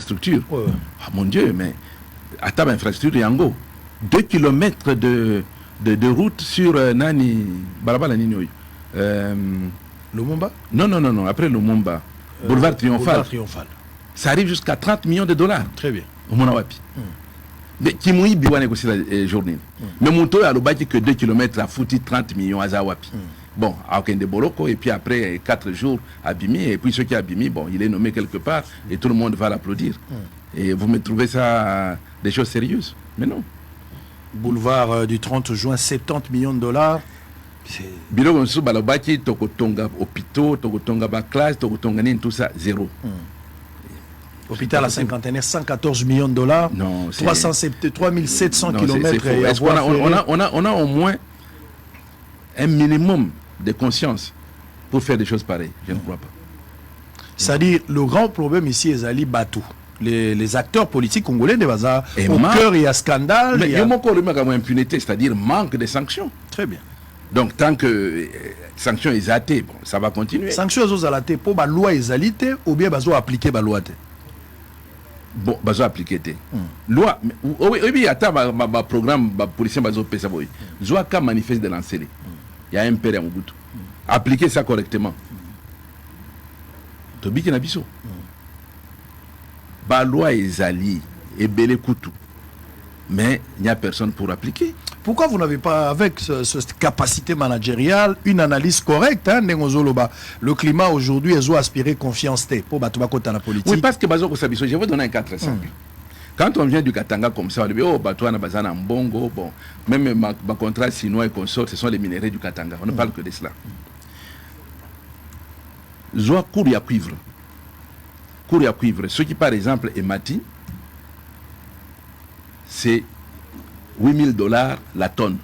structure. Ah, mon Dieu, mais à ta infrastructure Yango, 2 kilomètres de route sur Nani Barabala Ninoy. Lumumba? Non, après Lumumba. Boulevard Triomphal. Ça arrive jusqu'à 30 millions de dollars. Très bien. Au Monawapi. Mais qui m'a dit aussi la journée. Mais mon taux a le que 2 kilomètres a foutu 30 millions à Zawapi. Bon, à Okende Boroko, et puis après 4 jours à Bimi, et puis ceux qui a Bimi, bon, il est nommé quelque part, et tout le monde va l'applaudir. Et vous me trouvez ça des choses sérieuses? Mais non. Boulevard du 30 juin, 70 millions de dollars. Bilo Gonsu Balobaki, Tokotonga hôpitaux, Tokotonga classe, Tokotonga tout ça, zéro. Hôpital à cinquantenaire, 114 millions de dollars. Non, 3700 km. Est-ce qu'on a au moins un minimum de conscience pour faire des choses pareilles? Je ne crois pas. C'est-à-dire, le grand problème ici est Ali Batou. Les acteurs politiques congolais de bazar, au cœur il y a scandale. Mais il y a encore impunité, c'est-à-dire manque de sanctions. Très bien. Donc tant que sanctions est athées, bon, ça va continuer. Sanctions sont athées pour la loi est ou bien bazo appliquer la loi. Bon, bazo appliquer loi. Oui, attends, ma programme, ma policier bazo pesa boy. Zoa ka manifeste de lancer. Il y a un père à Mobutu. Appliquer ça correctement. Tobi na biso. Ba loi ezali et belé kutu. Mais il n'y a personne pour appliquer. Pourquoi vous n'avez pas, avec cette capacité managériale, une analyse correcte, hein, le climat aujourd'hui est aspiré confiance pour la politique? Oui, parce que je vais donner un cas très simple. Quand on vient du Katanga comme ça, on dit, oh, Batouana Bazana Mbongo, bon, même ma contrat chinois et consorts, ce sont les minéraux du Katanga. On ne parle que de cela. Zoa Kouria Cuivre. Kouria Cuivre. Ce qui, par exemple, est Mati, c'est $8,000 la tonne.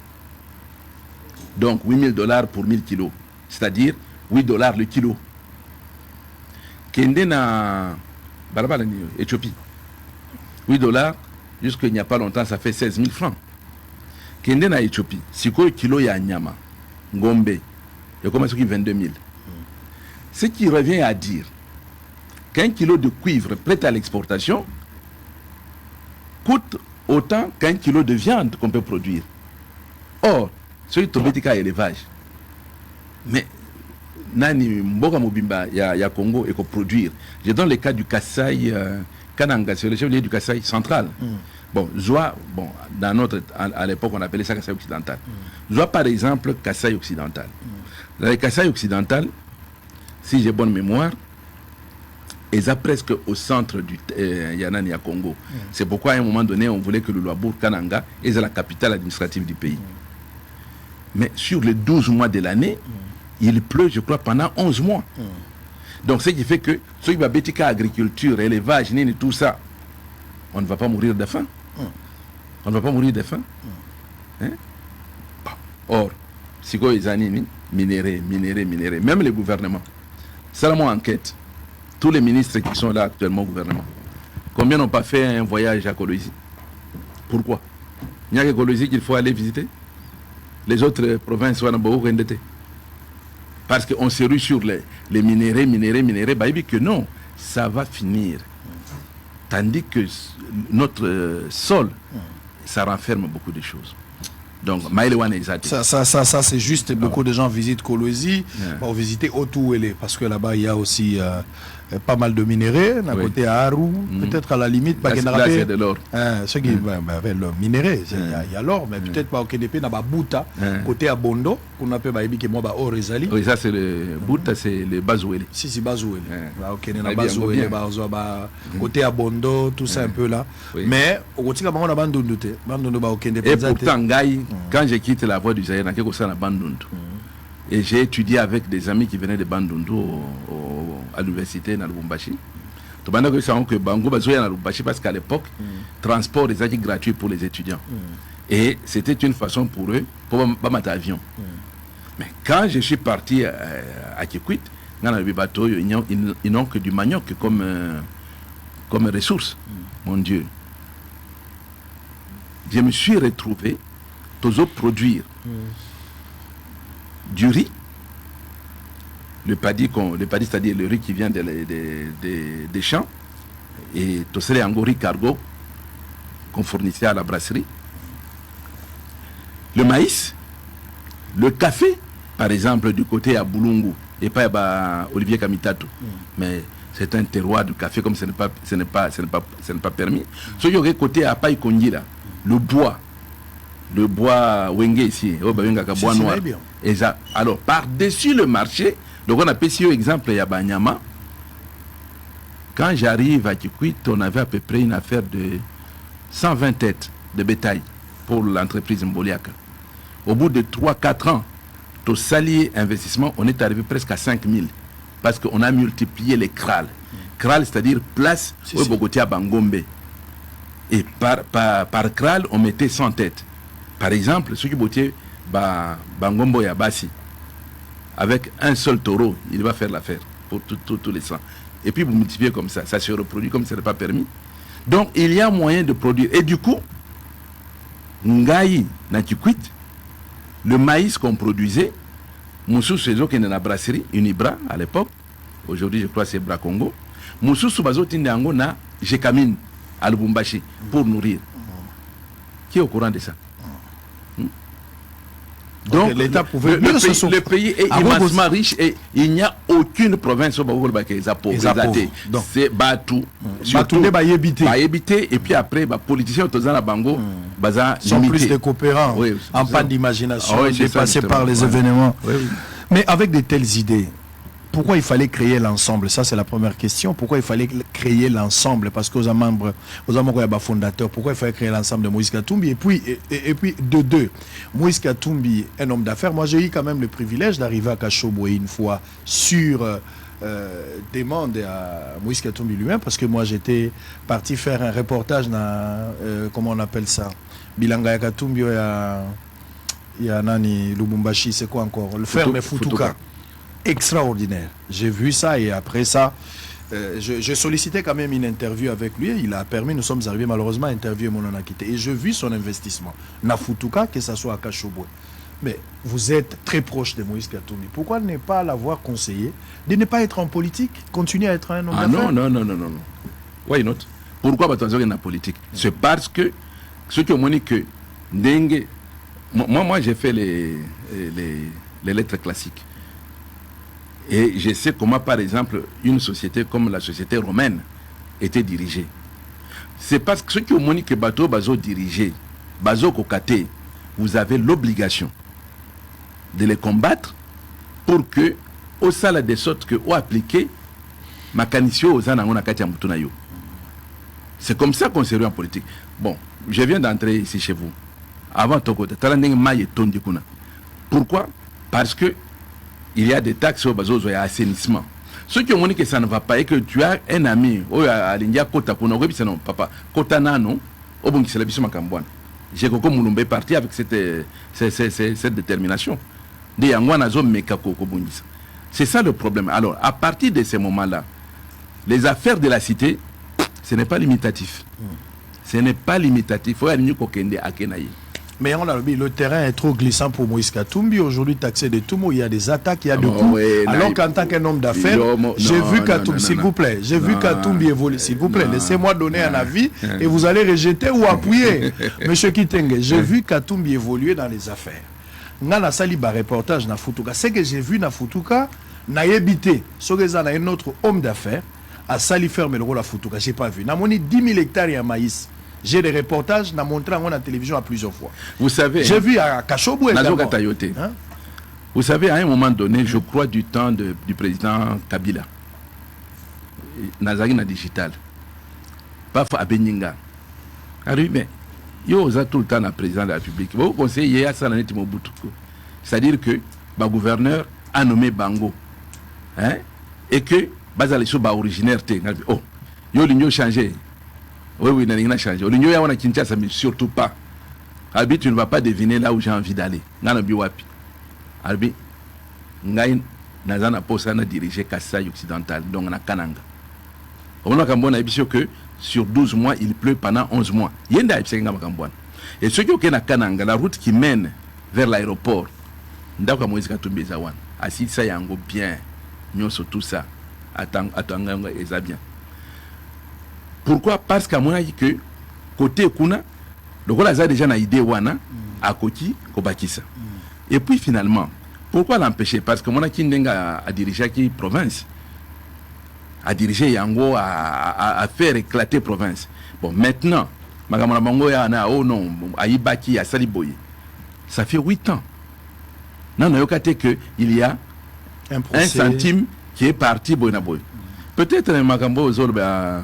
Donc $8,000 pour 1000 kilos. C'est-à-dire $8 le kilo. Kende na Barabala Éthiopie. $8, jusqu'il n'y a pas longtemps, ça fait 16 000 francs. Kende na Éthiopie. Si quoi kilo ya nyama, ngombe, il commence à 22 000. Ce qui revient à dire qu'un kilo de cuivre prêt à l'exportation coûte autant qu'un kilo de viande qu'on peut produire. Or, ce qui est élevage. Mais, Nani Mboga Mobimba, il y a Congo et qu'on produire. Je donne le cas du Kasaï, Kananga, c'est le chef du Kasaï central. Bon, Zoa, bon, dans notre, à l'époque, on appelait ça Kasaï occidental. Zoa, par exemple, Kasaï occidental. Dans le Kasaï occidental, si j'ai bonne mémoire, et ça presque au centre du Yanani à Congo. C'est pourquoi à un moment donné, on voulait que le Luabour Kananga est la capitale administrative du pays. Mais sur les 12 mois de l'année, il pleut, je crois, pendant 11 mois. Donc, ce qui fait que, ceux qui va bêtiser agriculture, élevage, tout ça, on ne va pas mourir de faim. On ne va pas mourir de faim. Hein? Bon. Or, si quoi, ils ont minéré. Même les gouvernements. Seulement enquête. Tous les ministres qui sont là actuellement au gouvernement, combien n'ont pas fait un voyage à Kolwezi? Pourquoi? Il n'y a que Kolwezi qu'il faut aller visiter. Les autres provinces sont beaucoup endettées. Parce qu'on se rue sur les minéraux, bah, que non, ça va finir. Tandis que notre sol, ça renferme beaucoup de choses. Donc, ça c'est juste, beaucoup de gens visitent Kolwezi, vont visiter Otouélé, parce que là-bas il y a aussi pas mal de minéraux, d'un côté à Aru, peut-être à la limite, là, c'est de l'or. Ceux qui avec le minerai, il y a l'or, mais peut-être pas au KDP, dans Bouta, côté à Bondo, qu'on appelle or Ezali. Oui, ça c'est le Bouta, c'est le Bazouélé. Si, Bazouélé. Côté à Bondo, tout ça un peu là. Mais, au côté on a Bandundu. Et pourtant, quand j'ai quitté la voie du Zaïre, on a fait Bandundu. Et j'ai étudié avec des amis qui venaient de Bandundu à l'université de Lubumbashi. Tout le monde sait que Bango Bazoya à Lubumbashi parce qu'à l'époque, transport était gratuit pour les étudiants. Et c'était une façon pour eux pour mettre avion. Mais quand je suis parti à Kikwit, dans le bateau, ils n'ont que du manioc comme ressource. Mon Dieu. Je me suis retrouvé tous produire du riz, le paddy c'est-à-dire le riz qui vient des champs, et tout ça Angori Cargo qu'on fournissait à la brasserie. Le maïs, le café, par exemple, du côté à Boulungu, et pas à Olivier Kamitato. Mais c'est un terroir du café comme ce n'est pas permis. Ce qui est côté à Paï Kondira, le bois Wenge ici, bois noir. Alors, par-dessus le marché, donc on a payé un exemple, il y a Banyama. Quand j'arrive à Kikwit, on avait à peu près une affaire de 120 têtes de bétail pour l'entreprise Mboliaka. Au bout de 3-4 ans, au salier investissement, on est arrivé presque à 5000 parce qu'on a multiplié les krals. Kral, c'est-à-dire place au Bogotia Bangombe. Et par kral, on mettait 100 têtes. Par exemple, ceux qui bottaient Bangombo Yabasi, avec un seul taureau, il va faire l'affaire pour tous les 100. Et puis vous multipliez comme ça se reproduit comme ce n'est pas permis. Donc il y a moyen de produire. Et du coup, Ngaï Nakikwit, le maïs qu'on produisait, Moussou Sezo qui est dans la brasserie, Unibra à l'époque, aujourd'hui je crois que c'est Bra Congo, Moussou Soubazo Tindeango na Jekamine à Lubumbashi pour nourrir. Qui est au courant de ça? Donc, l'État pouvait le pays est immensement riche et il n'y a aucune province où il y a pauvreté. C'est Batou. Surtout les Bayébité et puis après, les politiciens autour de Bango sont plus des coopérants en panne d'imagination, dépassés par les événements. Mais avec de telles idées, pourquoi il fallait créer l'ensemble? Ça, c'est la première question. Pourquoi il fallait créer l'ensemble? Parce qu'aux membres, fondateurs, pourquoi il fallait créer l'ensemble de Moïse Katumbi? Et puis, de deux, Moïse Katumbi, un homme d'affaires. Moi, j'ai eu quand même le privilège d'arriver à Kachobwe une fois sur demande à Moïse Katumbi lui-même, parce que moi, j'étais parti faire un reportage dans, comment on appelle ça? Bilanga Katumbi, il y a Nani, Lubumbashi, c'est quoi encore? Le ferme Futuka. Extraordinaire. J'ai vu ça et après ça, j'ai sollicité quand même une interview avec lui. Il a permis, nous sommes arrivés malheureusement à interviewer mon quitté. Et j'ai vu son investissement. Nafutuka, que ce soit à Kachobwe. Mais vous êtes très proche de Moïse Katumbi. Pourquoi ne pas l'avoir conseillé de ne pas être en politique, continuer à être un homme d'affaires? Non. Why not? Pourquoi attention dans la politique? C'est parce que ceux qui ont dit que Dengue. Moi j'ai fait les lettres classiques. Et je sais comment, par exemple, une société comme la société romaine était dirigée. C'est parce que ceux qui ont dit que Bateau Bazo dirigé, Bazo Kokate, vous avez l'obligation de les combattre pour que, au salaire de sorte que, ou appliquer, Makanisio aux Anangonakati Amutunayo. C'est comme ça qu'on s'est réuni en politique. Bon, je viens d'entrer ici chez vous. Avant Tokote, pourquoi? Parce que il y a des taxes au bazo et assainissement. Ceux qui ont dit que ça ne va pas et que tu as un ami, à l'India Kota, non, papa, Kota Nano, au bon qui s'est la Makambouane. J'ai Koko Moulumbe parti avec cette détermination. C'est ça le problème. Alors, à partir de ces moments-là, les affaires de la cité, ce n'est pas limitatif. Ce n'est pas limitatif. Il faut aller à Kenaï. Mais on a dit le terrain est trop glissant pour Moïse Katumbi. Aujourd'hui, taxé de tout mot, il y a des attaques, il y a des coups. Alors qu'en tant qu'un homme d'affaires, j'ai vu Katumbi, s'il vous plaît, j'ai vu Katumbi évoluer. S'il vous plaît, laissez-moi donner un avis et vous allez rejeter ou appuyer. Monsieur Kitenge, j'ai vu Katumbi évoluer dans les affaires. Ngana Saliba reportage na Futuka. Ce que j'ai vu na Futuka, n'a évité. Sogeza na un autre homme d'affaires à Sali ferme le rôle à Futuka. J'ai pas vu. N'a moni 10 000 hectares à maïs. J'ai des reportages, n'a montré à la télévision à plusieurs fois. Vous savez, j'ai vu à Kachobwe. Vous savez, à un moment donné, je crois du temps du président Kabila, Nazarina Digital, pas à Beninga. Mais il y a tout le temps le président de la République. Vous conseillez à ça, c'est-à-dire que le gouverneur a nommé Bango. Et que Bazali Souba originaire, oh, il a changé. Oui, il n'a changé. L'Union a Kinshasa, mais surtout pas. Albi, tu ne vas pas deviner là où j'ai envie d'aller. Albi, Ngaï, Nazana Posana dirigé Kassai occidental, donc na Kananga. On a que sur 12 mois, il pleut pendant 11 mois. Et ceux qui ont na Kananga, la route qui mène vers l'aéroport, Ndaka Moïse Katumbi Zawan, Assis Sayango, bien, nous sur tout ça, attends, et ça bien. Pourquoi? Parce qu'à mon avis que côté kuna donc on a déjà une idée wana à côté kobakisa. Et puis finalement, pourquoi l'empêcher? Parce que mon avis n'enga à diriger qui province, à diriger Yango, à faire éclater province. Bon, maintenant, Magamana Bango yana oh non, à Ibaki, à Saliboye. Ça fait 8 ans. Non, non, que il y a un centime qui est parti Boynaboy. Peut-être Magambo Zolba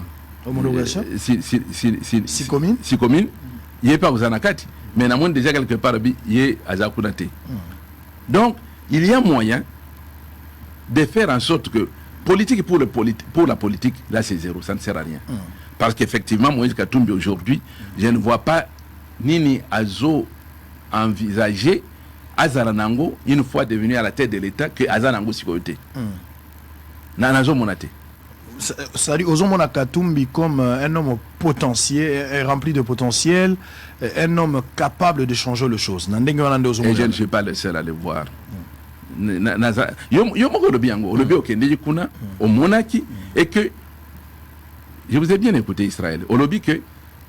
si commune, il n'y a pas aux Anakati, mais il y a déjà quelque part, il y a à Zakunate. Donc, il y a moyen de faire en sorte que politique pour la politique, là c'est zéro, ça ne sert à rien. Parce qu'effectivement, Moïse Katumbi aujourd'hui, je ne vois pas Nini Azo envisager Azaranango, une fois devenu à la tête de l'État, que Azaranango s'y côté. Nanazo Monate. C'est-à-dire, Ozomona Katumbi comme un homme potentiel, rempli de potentiel, un homme capable de changer les choses. Et je ne suis pas le seul à le voir. Et que je vous ai bien écouté, Israël. Au lobby que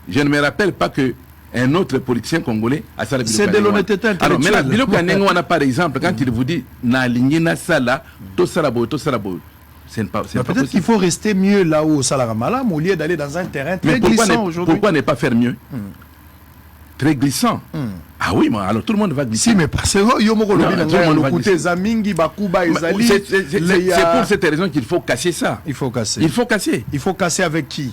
je ne me rappelle pas que un autre politicien congolais a ça. C'est de l'honnêteté intellectuelle. Alors, mais Biloko Anengwana, par exemple, quand il vous dit na lingina sala, to sarabo. Peut-être qu'il faut rester mieux là où au Salaramala, au lieu d'aller dans un terrain très glissant aujourd'hui. Pourquoi ne pas faire mieux? Très glissant. Ah oui, mais alors tout le monde va glisser. Si, mais parce que c'est pour cette raison qu'il faut casser ça. Il faut casser. Il faut casser. Il faut casser avec qui?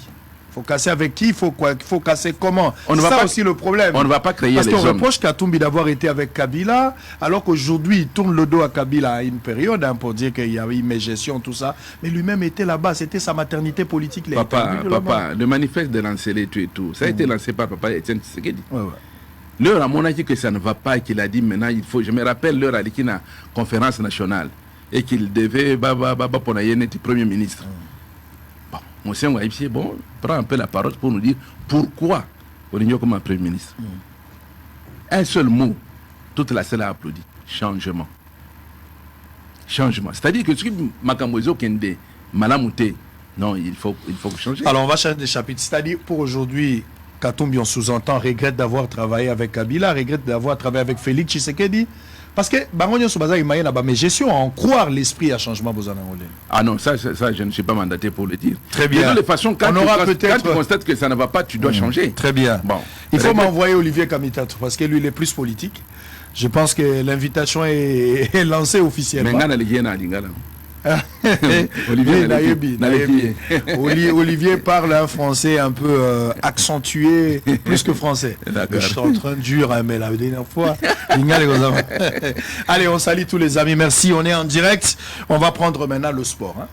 Il faut casser avec qui? Il faut quoi? Il faut casser comment? C'est ça aussi le problème. On ne va pas créer parce les hommes. Parce qu'on reproche Katumbi d'avoir été avec Kabila, alors qu'aujourd'hui il tourne le dos à Kabila à une période pour dire qu'il y avait une gestion, tout ça. Mais lui-même était là-bas, c'était sa maternité politique. Papa, le manifeste de lancer tout et tout, ça a été lancé par papa Etienne Tshisekedi. L'heure à mon avis que ça ne va pas et qu'il a dit maintenant il faut. Je me rappelle l'heure à la conférence nationale et qu'il devait pour être premier ministre. Monsieur Ouaïbsi, bon, prend un peu la parole pour nous dire pourquoi on est comme un premier ministre. Un seul mot, toute la salle a applaudi. Changement. Changement. C'est-à-dire que ce qui Makambozo Kende, Malamouté, non, il faut changer. Alors on va changer de chapitre. C'est-à-dire pour aujourd'hui, Katumbi, on sous-entend, regrette d'avoir travaillé avec Kabila, regrette d'avoir travaillé avec Félix Tshisekedi. Parce que Bangonio Soubaza il m'a mais gestion à en croire l'esprit à changement Bozanangolé. Ah non, ça je ne suis pas mandaté pour le dire. Très bien. De toute façon, quand tu constates que ça ne va pas, tu dois changer. Très bien. Bon. Il faut m'envoyer Olivier Kamitatou parce que lui il est plus politique. Je pense que l'invitation est lancée officiellement. Olivier parle un français un peu accentué, plus que français. Je suis en train de jurer, mais la dernière fois. Allez, on salue tous les amis. Merci, on est en direct. On va prendre maintenant le sport.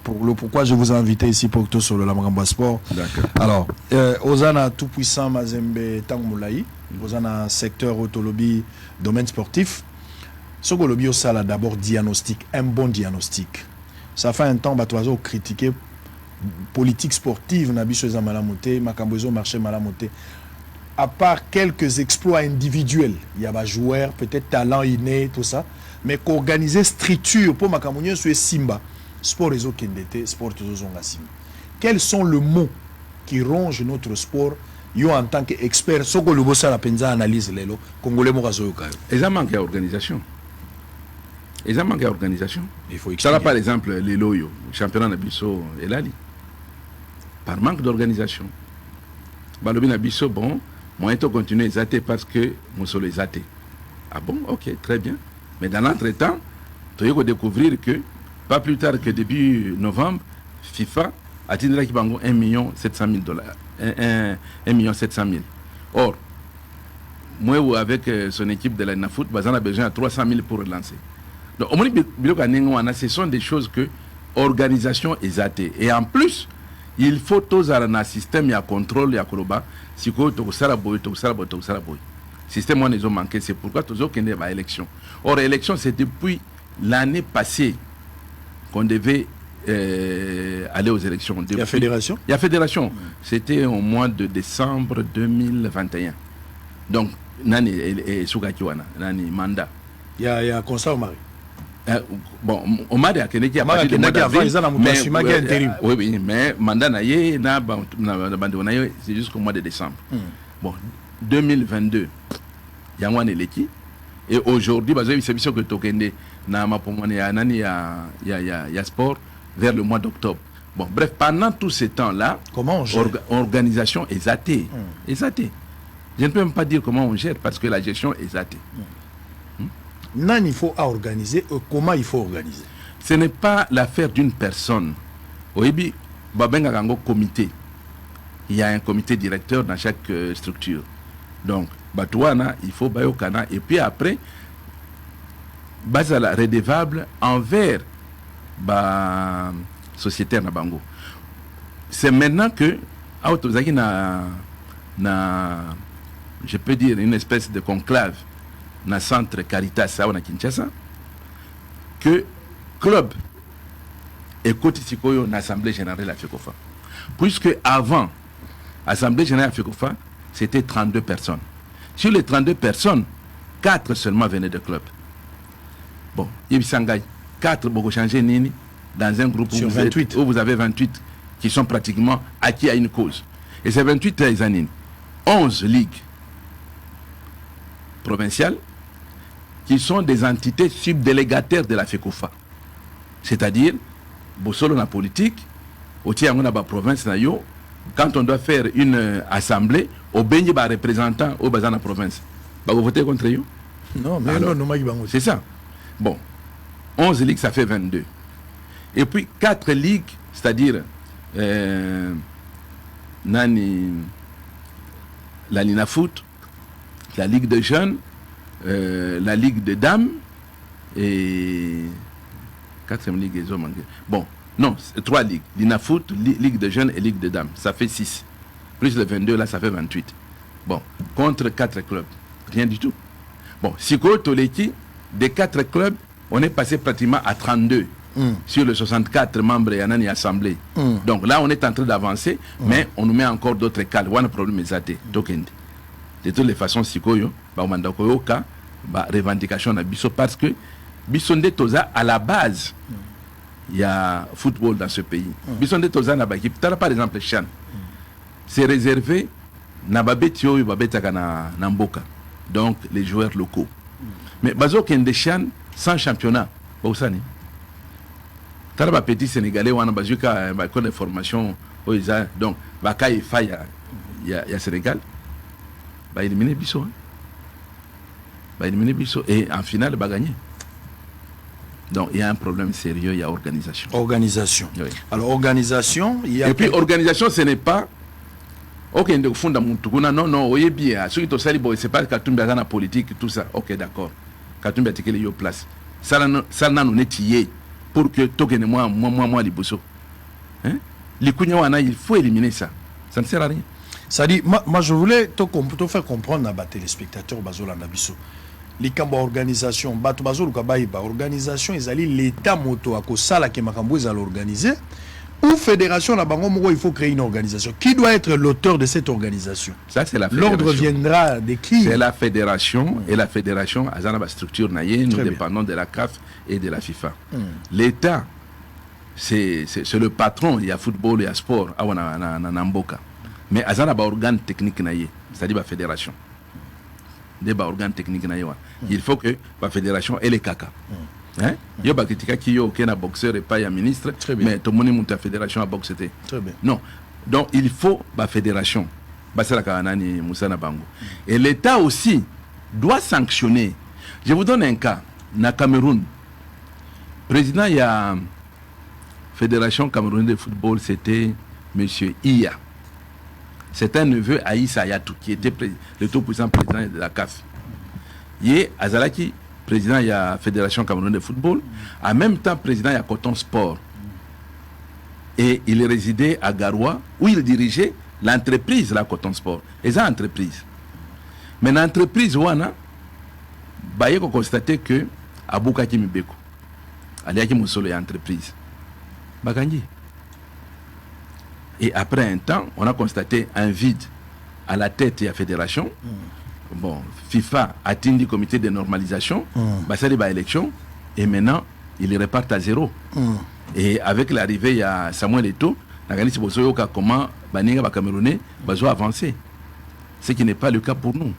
Pourquoi je vous ai invité ici pour tout sur le Lamramba Sport. Alors, Ozana tout puissant Mazembe Tangmoulaï, Ozana secteur autolobby, domaine sportif. Ce que l'objet ça là d'abord diagnostic, un bon diagnostic. Ça fait un temps que tu as critiqué politique sportive na biso za malamoté, makambozo marché malamoté. À part quelques exploits individuels, il y a des joueurs, peut-être talent inné, tout ça, mais qu'organiser structure pour makambozo sur Simba, sport réseau kendete, sport zonga Simba. Quels sont les mots qui rongent notre sport? Yo en tant qu'expert, ce que le bossa la penza analyse lelo, congolais mo kazo yoka. Et ça manque d'organisation. Il manque d'organisation. Il faut expliquer. Ça va par exemple les Loyo, championnat Nabiso et Lali. Par manque d'organisation. Balobi Nabiso, bon, moi je continue à zater parce que mon sol est zaté. Ah bon, ok, très bien. Mais dans l'entretemps, tu vas découvrir que, pas plus tard que début novembre, FIFA a dit qu'il y a 1 700 000 $. 1 700 000. Or, moi avec son équipe de la NAFoot, on a besoin de 300 000 pour relancer. Donc, ce sont des choses que l'organisation est zatée. Et en plus, il faut tous un système, il y a contrôle, il y a coloba. Si vous avez système, on a manqué. C'est pourquoi tous ont une élection. Or, l'élection, c'est depuis l'année passée qu'on devait aller aux élections. Il y a fédération? Il y a fédération. C'était au mois de décembre 2021. Donc, Nani et Sugakiwana, Nani mandat. Il y a Constat Omari. Bon, Omar Akene qui a parti de mois d'avril, oui, mais mandat naïe, c'est jusqu'au mois de décembre. Bon, 2022, il y a un éléki, et aujourd'hui, c'est sûr que Tokende, il y a sport vers le mois d'octobre. Bon, bref, pendant tout ce temps-là, comment on gère? Organisation est zatée. Est zatée. Je ne peux même pas dire comment on gère parce que la gestion est zatée. Non, il faut organiser. Comment il faut organiser? Ce n'est pas l'affaire d'une personne. Oyebi, babenga kango comité. Il y a un comité directeur dans chaque structure. Donc, batouana, il faut bayokana. Et puis après, basala redevable envers ba sociétaire na bango. C'est maintenant que autozaki na je peux dire une espèce de conclave dans le centre Caritas à Kinshasa que club écoute ici l'Assemblée générale de la FECOFA. Puisque avant l'Assemblée générale de la FECOFA, c'était 32 personnes. Sur les 32 personnes, 4 seulement venaient de club. Bon, il y a 4 beaucoup changé nini dans un groupe où vous avez 28 qui sont pratiquement acquis à une cause. Et ces 28 années, 11 ligues provinciales qui sont des entités subdélégataires de la FECOFA. C'est-à-dire, Bossolo la politique, au Tiangona la province, quand on doit faire une assemblée, au Benji ba représentant au Bazana province. Vous votez contre eux? Non, mais alors, non, c'est ça. Bon, 11 ligues, ça fait 22. Et puis 4 ligues, c'est-à-dire la Lina Foot, la Ligue de jeunes, la Ligue de dames et 4e ligue des hommes. Bon, non, 3 ligues. Lina Foot, Ligue de jeunes et Ligue de dames. Ça fait 6. Plus le 22, là, ça fait 28. Bon, contre 4 clubs. Rien du tout. Bon, Siko Toleki, des 4 clubs, on est passé pratiquement à 32. Sur les 64 membres et en assemblée. Donc là, on est en train d'avancer, mais on nous met encore d'autres cas. On a un problème de toutes les façons, Sikoyo, revendication na biso parce que Bisonde Toza à la base, il y a football dans ce pays. Bisonde Toza na bakip, par exemple Chan, c'est réservé na babetio et babetaka na Mboka, donc les joueurs locaux. Mais bazo kende Chan sans championnat, bausani. Taraba petit Sénégalais wana bazuka ba école de formation oiza donc baka ifa ya Sénégal ba éliminer biso et en finale ba gagner. Donc il y a un problème sérieux, il y a organisation. Oui. Alors organisation, il y a et puis organisation ce n'est pas OK ndeko funda muntu kuna non oyebi ceux qui to sali bo c'est pas Katumbi na politique tout ça. OK d'accord. Katumbi a tikeli yo place. Ça na nous netier pour que Tokene moi liboso. Hein? Il faut éliminer ça. Ça ne sert à rien. Ça dit, moi je voulais te faire comprendre à les téléspectateurs bazola nabiso. Les camps organisation, bato bazolu kabaïba organisation, ils allaient l'état moto à kosala ke makambo ils allaient organiser. Ou fédération la bango moko il faut créer une organisation. Qui doit être l'auteur de cette organisation? Ça c'est la fédération. L'ordre viendra de qui? C'est la fédération et la fédération a une structure naïe, nous dépendons de la CAF et de la FIFA. L'État c'est le patron, il y a football, il y a sport à Namboka. Mais azana ba organe technique naïe, c'est-à-dire la fédération. Des organes techniques naïe. Il faut que la fédération ait les caca. Hein? Il y a des gens qui ont un boxeur et pas un ministre, mais tout le monde monte la fédération à boxer. Très bien. Non. Donc il faut la fédération. Et l'État aussi doit sanctionner. Je vous donne un cas. Na Cameroun, président il y a fédération camerounaise de football, c'était M. Iya. C'est un neveu à Issa Ayatou qui était le tout-puissant président de la CAF. Il est Azalaki, président de la Fédération camerounaise de football, en même temps président de la Coton Sport. Et il résidait à Garoua, où il dirigeait l'entreprise, la Coton Sport. Et ça, entreprise. Mais l'entreprise, Wana, il a constaté que Abouka Kimibeko, Aliaki Moussolo est entreprise. Bagandi. Et après un temps, on a constaté un vide à la tête de la fédération. Bon, FIFA a atteint le comité de normalisation, bah ça les élections, Et maintenant, ils repartent à zéro. Et avec l'arrivée, il y a Samuel Eto'o, comment les Camerounais vont avancer. Ce qui n'est pas le cas pour nous.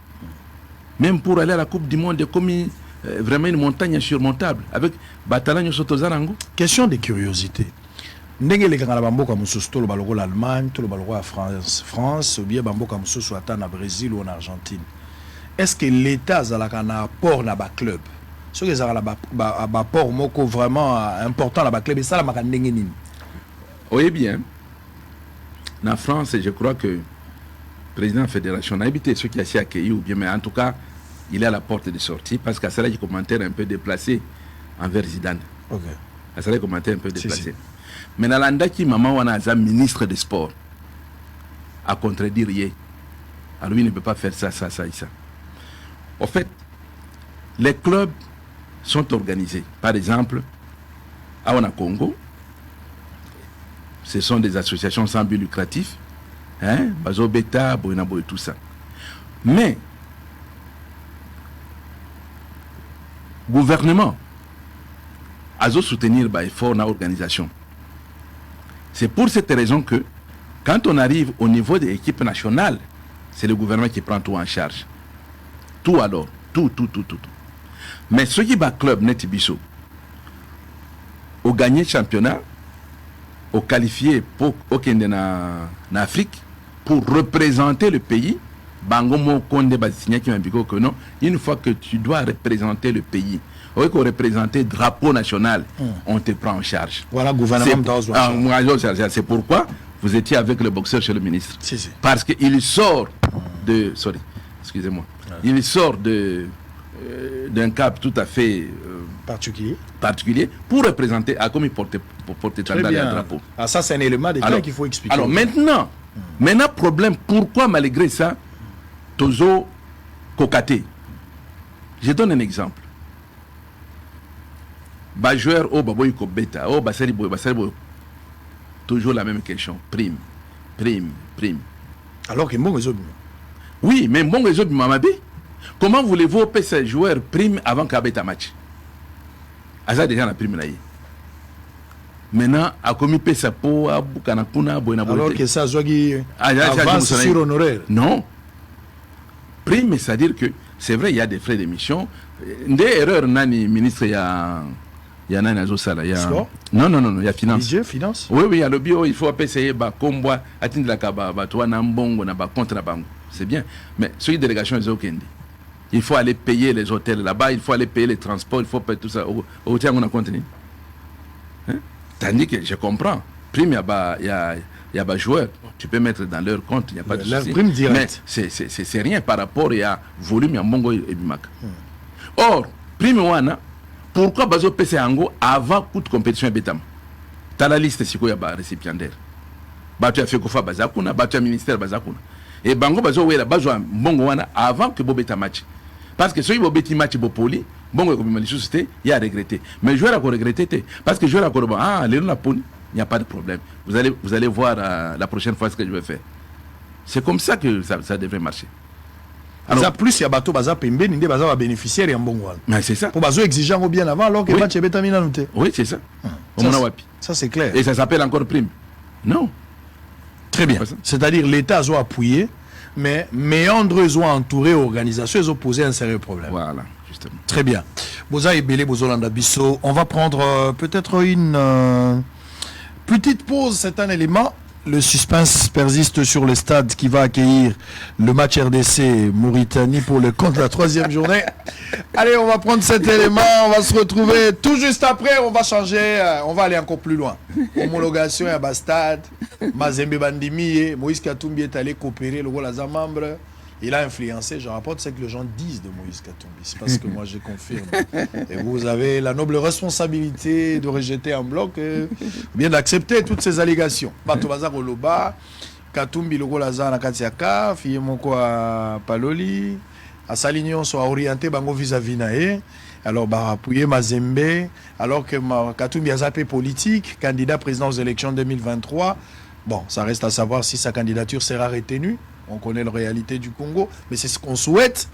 Même pour aller à la Coupe du Monde, comme vraiment une montagne insurmontable. Avec Batalan Sotozarango. Question de curiosité. Ndenge les grands bamboka mususu to le baloko l'Allemagne, to le baloko la France, ou bien bamboka mususu ata na Brésil ou en Argentine. Est-ce que l'État a un apport dans le club? Ce que ça a un apport vraiment important dans le club et ça la makandenge nini? Oui bien. En France, je crois que le président de la fédération a habité ceux qui a accueilli ou bien, mais en tout cas, il est à la porte de sortie parce qu'à cela, il commentaire un peu déplacé envers Zidane. Ok. À cela, il commentaire un peu déplacé. Mais dans l'andaki, maman, on a un ministre des Sports à contredire hier. Alors, lui, il ne peut pas faire ça, ça, ça et ça. En fait, les clubs sont organisés. Par exemple, à Congo, ce sont des associations sans but lucratif. Bazo Beta, Boinabo et tout ça. Mais, gouvernement, a soutenir l'effort dans l'organisation. C'est pour cette raison que, quand on arrive au niveau des équipes nationales, c'est le gouvernement qui prend tout en charge. Tout alors. Tout. Mais ceux qui battent club net biso, au gagner championnat, au qualifié pour en Afrique, pour représenter le pays, une fois que tu dois représenter le pays, ou que représenter le drapeau national, on te prend en charge. Voilà, gouvernement. C'est pourquoi vous étiez avec le boxeur chez le ministre. Si. Parce qu'il sort de... Sorry, excusez-moi. Il sort d'un cap tout à fait particulier pour représenter, comme il portait le drapeau. Ah, ça, c'est un élément détail qu'il faut expliquer. Alors maintenant, problème, pourquoi malgré ça, Tozo Kokate? Je donne un exemple. Joueur au Baboy Kobeta, au Basari Boy, toujours la même question. Prime. Alors que bon réseau. Oui, mais bon réseau de Mamabi. Comment voulez-vous payer ces joueurs prime avant qu'il y ait un match? Ça déjà la prime là. Maintenant, à commis paye sa peau, à Bukanakuna, Boinabo. Alors que ça, avance sur honoraire. Non. Prime, c'est-à-dire que c'est vrai, il y a des frais d'émission. Des erreurs, nani ministre, il y a nani azosala, il y a non, il y a finance. Oui, il y a le bio, il faut payer combo, atteindre la kaba, toi nambongo, na contre la banque. C'est bien, mais sur les délégations ils ont il faut aller payer les hôtels là-bas, il faut aller payer les transports, il faut payer tout ça. Au tien on a contenu. Tandis que je comprends. Prime, il y a des joueurs, tu peux mettre dans leur compte, il n'y a pas de souci. Prime directe. Mais c'est rien par rapport à volume, à Mongo et Bimak. Or, prime wana, pourquoi bazo PC Ango avant toute compétition et Betam? Tu as la liste si il y a des récipiendaires. Tu as fait Kofa Bazakuna, tu as ministère Bazakuna. Et Bango bazo wela bazo Mongo wana avant que Bobeta match. Parce que si Bobeti match Bopoli, Bongo comme il y a regretté. Mais joueur a regretté parce que joueur a dit il n'y a pas de problème. Vous allez voir la prochaine fois ce que je vais faire. C'est comme ça que ça devrait marcher. Alors plus il y a bateau baza pembe ninde baza va bénéficiaire et en bon wala. Mais c'est ça. Pour bazo exigeant bien avant alors que match est bétamina noté. Oui, c'est ça. Ça c'est clair. Et ça s'appelle encore prime. Non. Très bien. C'est-à-dire l'État a appuyé, mais méandres ont entouré l'organisation, ils ont posé un sérieux problème. Voilà, justement. Très bien. Boza et Belé Bozolanda Bisso, on va prendre peut-être une petite pause, c'est un élément. Le suspense persiste sur le stade qui va accueillir le match RDC Mauritanie pour le compte de la 3e journée. Allez, on va prendre cet élément, on va se retrouver tout juste après, on va changer, on va aller encore plus loin. Homologation à Bastad, Mazembe Bandimi, Moïse Katumbi est allé coopérer, le rôle à membre. Il a influencé, je rapporte ce que les gens disent de Moïse Katumbi, c'est parce que moi je confirme. Et vous avez la noble responsabilité de rejeter en bloc, bien d'accepter toutes ces allégations. Batobaza Koloba, Katumbi le Golaza Nakatiaka, Fiyemoko à Paloli, à Salignon soit orienté bango vis-à-vis nae. Alors appuyer Mazembe, alors que Katumbi a zappé politique, candidat président aux élections 2023. Bon, ça reste à savoir si sa candidature sera retenue. On connaît la réalité du Congo, mais c'est ce qu'on souhaite.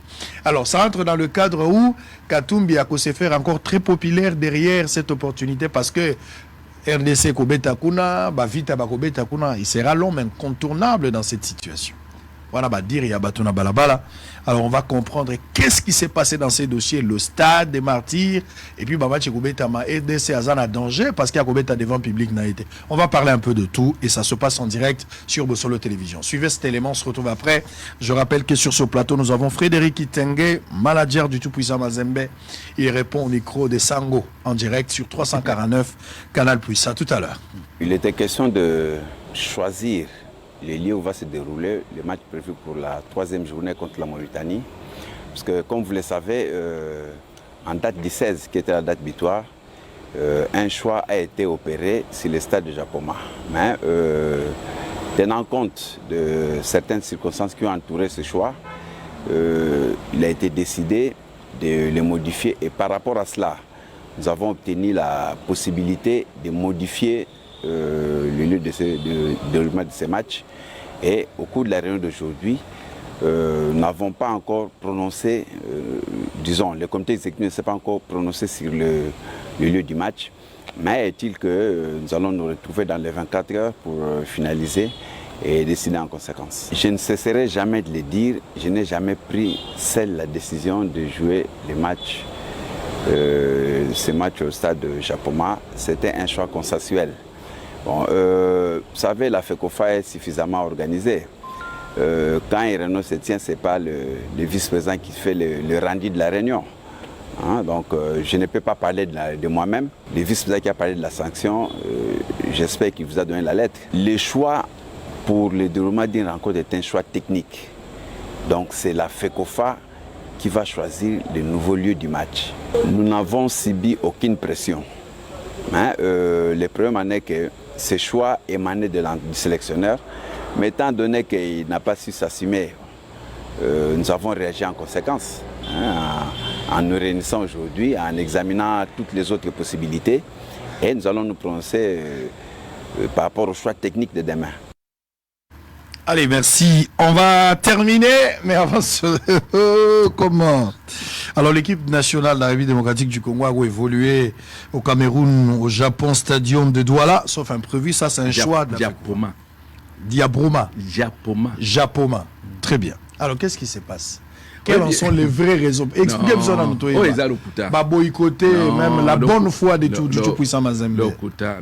Alors, ça entre dans le cadre où Katumbi a se faire encore très populaire derrière cette opportunité parce que RDC Kobeta Kuna, Bavita Bakobeta Kuna, il sera l'homme incontournable dans cette situation. Voilà, dire il y a Batuna Balabala. Alors on va comprendre qu'est-ce qui s'est passé dans ces dossiers, le stade des martyrs, et puis Baba Tchekobeta ma RDC Azana danger parce qu'il y a Kobeta devant public n'a été. On va parler un peu de tout et ça se passe en direct sur Bossolo Télévision. Suivez cet élément, on se retrouve après. Je rappelle que sur ce plateau, nous avons Frédéric Itengue, manager du tout-puissant Mazembe. Il répond au micro des Sango en direct sur 349 Canal Puissant. Tout à l'heure. Il était question de choisir les lieux où va se dérouler le match prévu pour la 3e journée contre la Mauritanie. Parce que, comme vous le savez, en date du 16, qui était la date butoir, un choix a été opéré sur le stade de Japoma. Mais, tenant compte de certaines circonstances qui ont entouré ce choix, il a été décidé de le modifier. Et par rapport à cela, nous avons obtenu la possibilité de modifier le lieu de déroulement de ces matchs. Et au cours de la réunion d'aujourd'hui, nous n'avons pas encore prononcé, disons, le comité exécutif ne s'est pas encore prononcé sur le lieu du match. Mais est-il que nous allons nous retrouver dans les 24 heures pour finaliser et décider en conséquence. Je ne cesserai jamais de le dire, je n'ai jamais pris seule la décision de jouer les matchs. Ce match au stade de Japoma, c'était un choix consensuel. Bon, vous savez, la FECOFA est suffisamment organisée. Quand une réunion se tient, ce n'est pas le vice-président qui fait le rendu de la réunion. Hein, donc, je ne peux pas parler de moi-même. Le vice-président qui a parlé de la sanction, j'espère qu'il vous a donné la lettre. Le choix pour le déroulement d'une rencontre est un choix technique. Donc, c'est la FECOFA qui va choisir le nouveau lieu du match. Nous n'avons subi aucune pression. Mais le problème en est que ce choix émanait du sélectionneur, mais étant donné qu'il n'a pas su s'assumer, nous avons réagi en conséquence, hein, en nous réunissant aujourd'hui, en examinant toutes les autres possibilités, et nous allons nous prononcer par rapport au choix technique de demain. Allez, merci. On va terminer, mais avant comment? Alors, l'équipe nationale de la République démocratique du Congo a évolué au Cameroun, au Japon, stadium de Douala, sauf imprévu. Ça, c'est un choix de Diapoma. Diabroma. Japoma. Japoma. Très bien. Alors, qu'est-ce qui se passe? Quelles en sont les vraies raisons? Expliquez-moi ça dans notre état. Bah, boycotter, même la bonne foi de tout puissant Mazembe. Lokuta.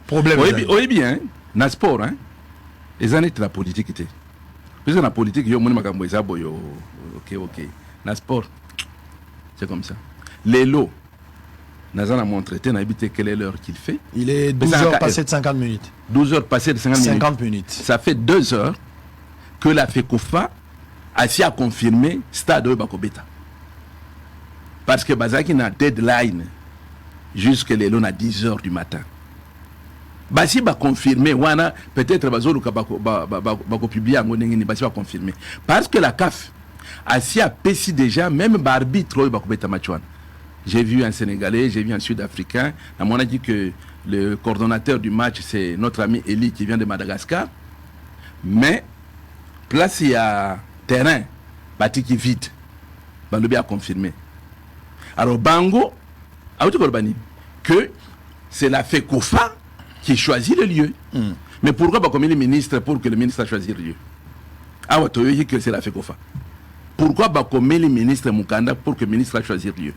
Problème. Oui, bien. Dans le sport, hein? Les années de la politique étaient. Parce que dans la politique, il y a ok. Dans le sport, c'est comme ça. Les lots, nous avons montré, on a habité quelle est l'heure qu'il fait. Il est 12 heures passées de 50 minutes. 12 heures passées de 50 minutes. Ça fait 2 heures que la FECOFA a confirmé Stade de Bakobeta. Parce que Bazaki a deadline jusque les lots à 10 heures du matin. Basi va confirmer, peut-être va publier en Basi va confirmer. Parce que la CAF a si déjà, même l'arbitre va match. J'ai vu un Sénégalais, j'ai vu un Sud-Africain. On a dit que le coordonnateur du match, c'est notre ami Eli qui vient de Madagascar. Mais, place il y a terrain, bâti qui vide. Bandobi a confirmé. Alors, Bango, que c'est la FECOFA qui choisit le lieu. Mais pourquoi pas comme le ministre pour que le ministre choisisse le lieu? Ah ouais, tu veux que c'est la FECOFA. Pourquoi pas comme le ministre Mukanda pour que le ministre choisisse le lieu?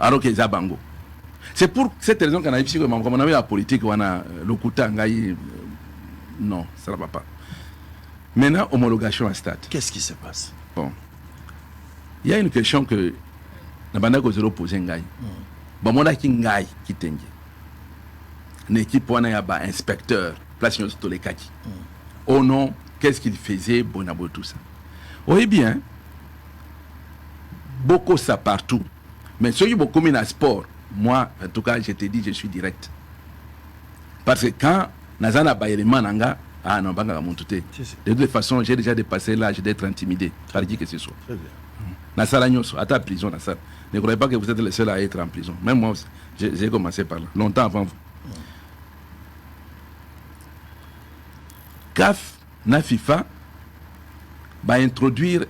Alors que c'est Bango. C'est pour cette raison qu'on a dit que comme on avait la politique, on a le Kouta, non, ça ne va pas. Maintenant, homologation à stade. Qu'est-ce qui se passe? Bon. Il y a une question que la bande que zéro posé Ngaï. Bon, moi, qui Ngaï qui t'engue. Une équipe où on a un inspecteur, place sur les kaki. Oh non, qu'est-ce qu'il faisait, Bonabo, tout ça. Oui, bien. Beaucoup ça partout. Mais ceux qui ont commis un sport, moi, en tout cas, je te dis, je suis direct. Parce que quand Nazana Bayelema Nanga, ah non, Banga Montouté. De toute façon, j'ai déjà dépassé l'âge d'être intimidé. Par qui que ce soit. Nassala Nyoso, à ta prison, Nassala. Ne croyez pas que vous êtes le seul à être en prison. Même moi, j'ai commencé par là, longtemps avant vous. CAF, na FIFA, va introduire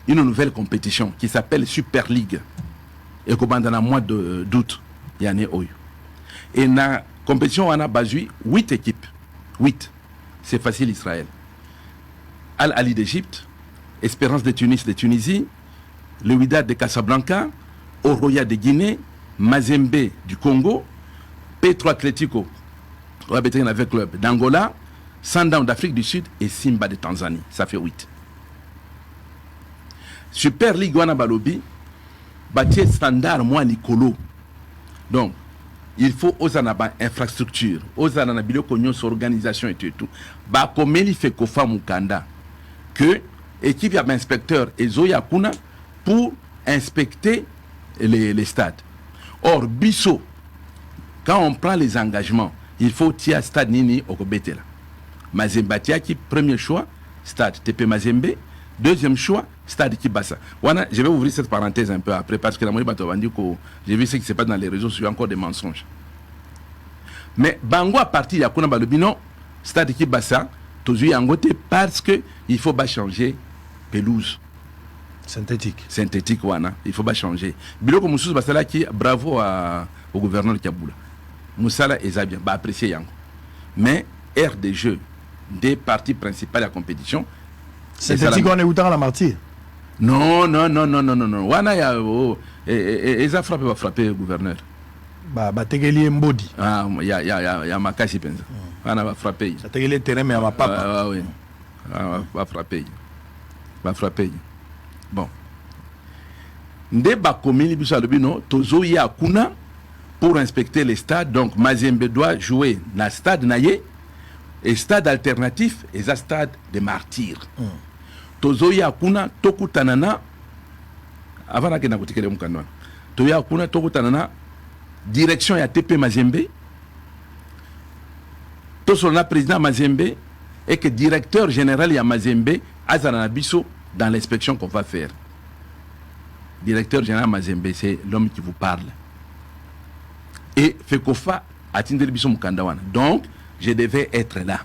une nouvelle compétition qui s'appelle Super League. Et comme dans le mois d'août, il y en a eu. Et dans la compétition, on a basé 8 équipes. 8. C'est facile, Israël. Al-Ali d'Égypte, Espérance de Tunis de Tunisie, le Wydad de Casablanca, Oroya de Guinée, Mazembe du Congo, Petro Atlético, avec club d'Angola, Sundown d'Afrique du Sud et Simba de Tanzanie. Ça fait 8. Super League Wana Balobi, bâtir standard moi Nicolo. Donc, il faut aux anaba infrastructure, aux anabilo cognon sur organisation et tout. Bah comme il fait qu'au femme Mukanda que équipe y a inspecteur et Zoya Kuna pour inspecter les stades. Or Bisso, quand on prend les engagements, il faut tirer stade Nini au Kobetela. Mazembe qui premier choix, stade TP Mazembe. Deuxième choix, stade Kibasa. Je vais ouvrir cette parenthèse un peu après parce que la moitié de j'ai vu ce qui se passe dans les réseaux sociaux, encore des mensonges. Mais Bango à partir de Yakuna Balobino, stade Kibasa, toujours Yangote parce qu'il faut pas changer pelouse. Synthétique. Synthétique, wana. Il faut pas changer. Biloko Moussous Basala qui bravo au gouverneur de Kaboula. Moussala et Zabien, bah apprécier Yango. Mais aire de jeu des parties principales de la compétition. Synthétique, on est où dans la martyre? Non. Wana ya ils a frappé, va frapper le gouverneur. Bah Tegeli Mbodi. Ah, ya Makasi penza. Wana va frapper. Ça Tegeli terrain mais à ma papa. Ah oui. Va frapper. Va frapper. Bon. Ndeba komini biso alobino tozo ya kuna pour inspecter les stades. Donc Mazembe doit jouer dans le stade naye et stade alternatif et ça stade de martyrs. Tozo ya kuna tokutanana avant na kena kutikele mukandwa. To ya kuna tokutanana direction ya TP Mazembe. To son président Mazembe et que directeur général ya Mazembe azana biso dans l'inspection qu'on va faire. Directeur général Mazembe, c'est l'homme qui vous parle. Et Fekofa a Tindel Biso Mukandawana. Donc, je devais être là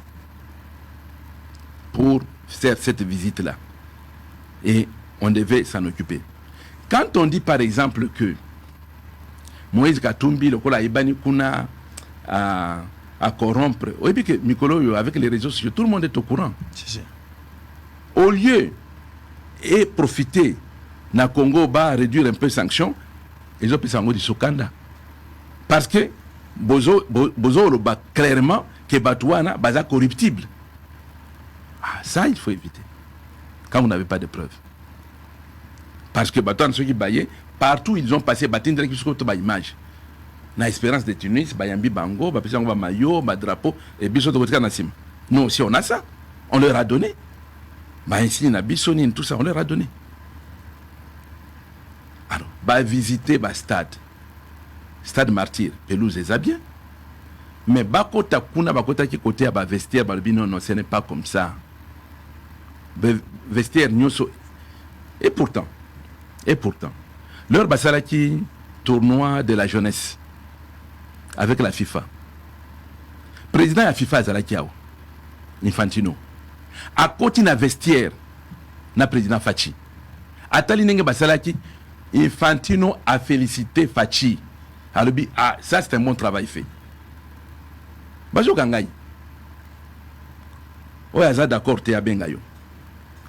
pour faire cette visite-là. Et on devait s'en occuper. Quand on dit par exemple que Moïse Katumbi, le Kola Ibani Kuna à corrompre, oui, puis que Mikolo, avec les réseaux sociaux, tout le monde est au courant. Au lieu et profiter na Congo va réduire un peu les sanctions, ils ont pris ça en mode Sokanda. Parce que Bozo le bat clairement que Batouana est corruptible. Ah, ça, il faut éviter. Quand vous n'avez pas de preuves. Parce que Batouana, ceux qui baillent, partout ils ont passé, Batindre qui sont sur image. Na Espérance de Tunis, Bayambi Bango, Bapisango Mayo, Badrapo, et Bissot de Nassim. Nous aussi, on a ça. On leur a donné. Ici, na Bissonine, tout ça, on leur a donné. Alors, va visiter le stade martyr, pelouse et bien. Mais bakota kuna bakota qui côté à vestiaire, non, ce n'est pas comme ça. Vestiaire nyoso. Et pourtant, leur basalaki tournoi de la jeunesse avec la FIFA. Président de la FIFA Zalakiao, Infantino. À côté na vestiaire, na président Fachi. Atali nenge basalaki, Infantino a félicité Fachi. Alors, ah, ça c'est un bon travail fait. Bajo Gangaï. Oui, ça d'accord, tu es à Bengayo.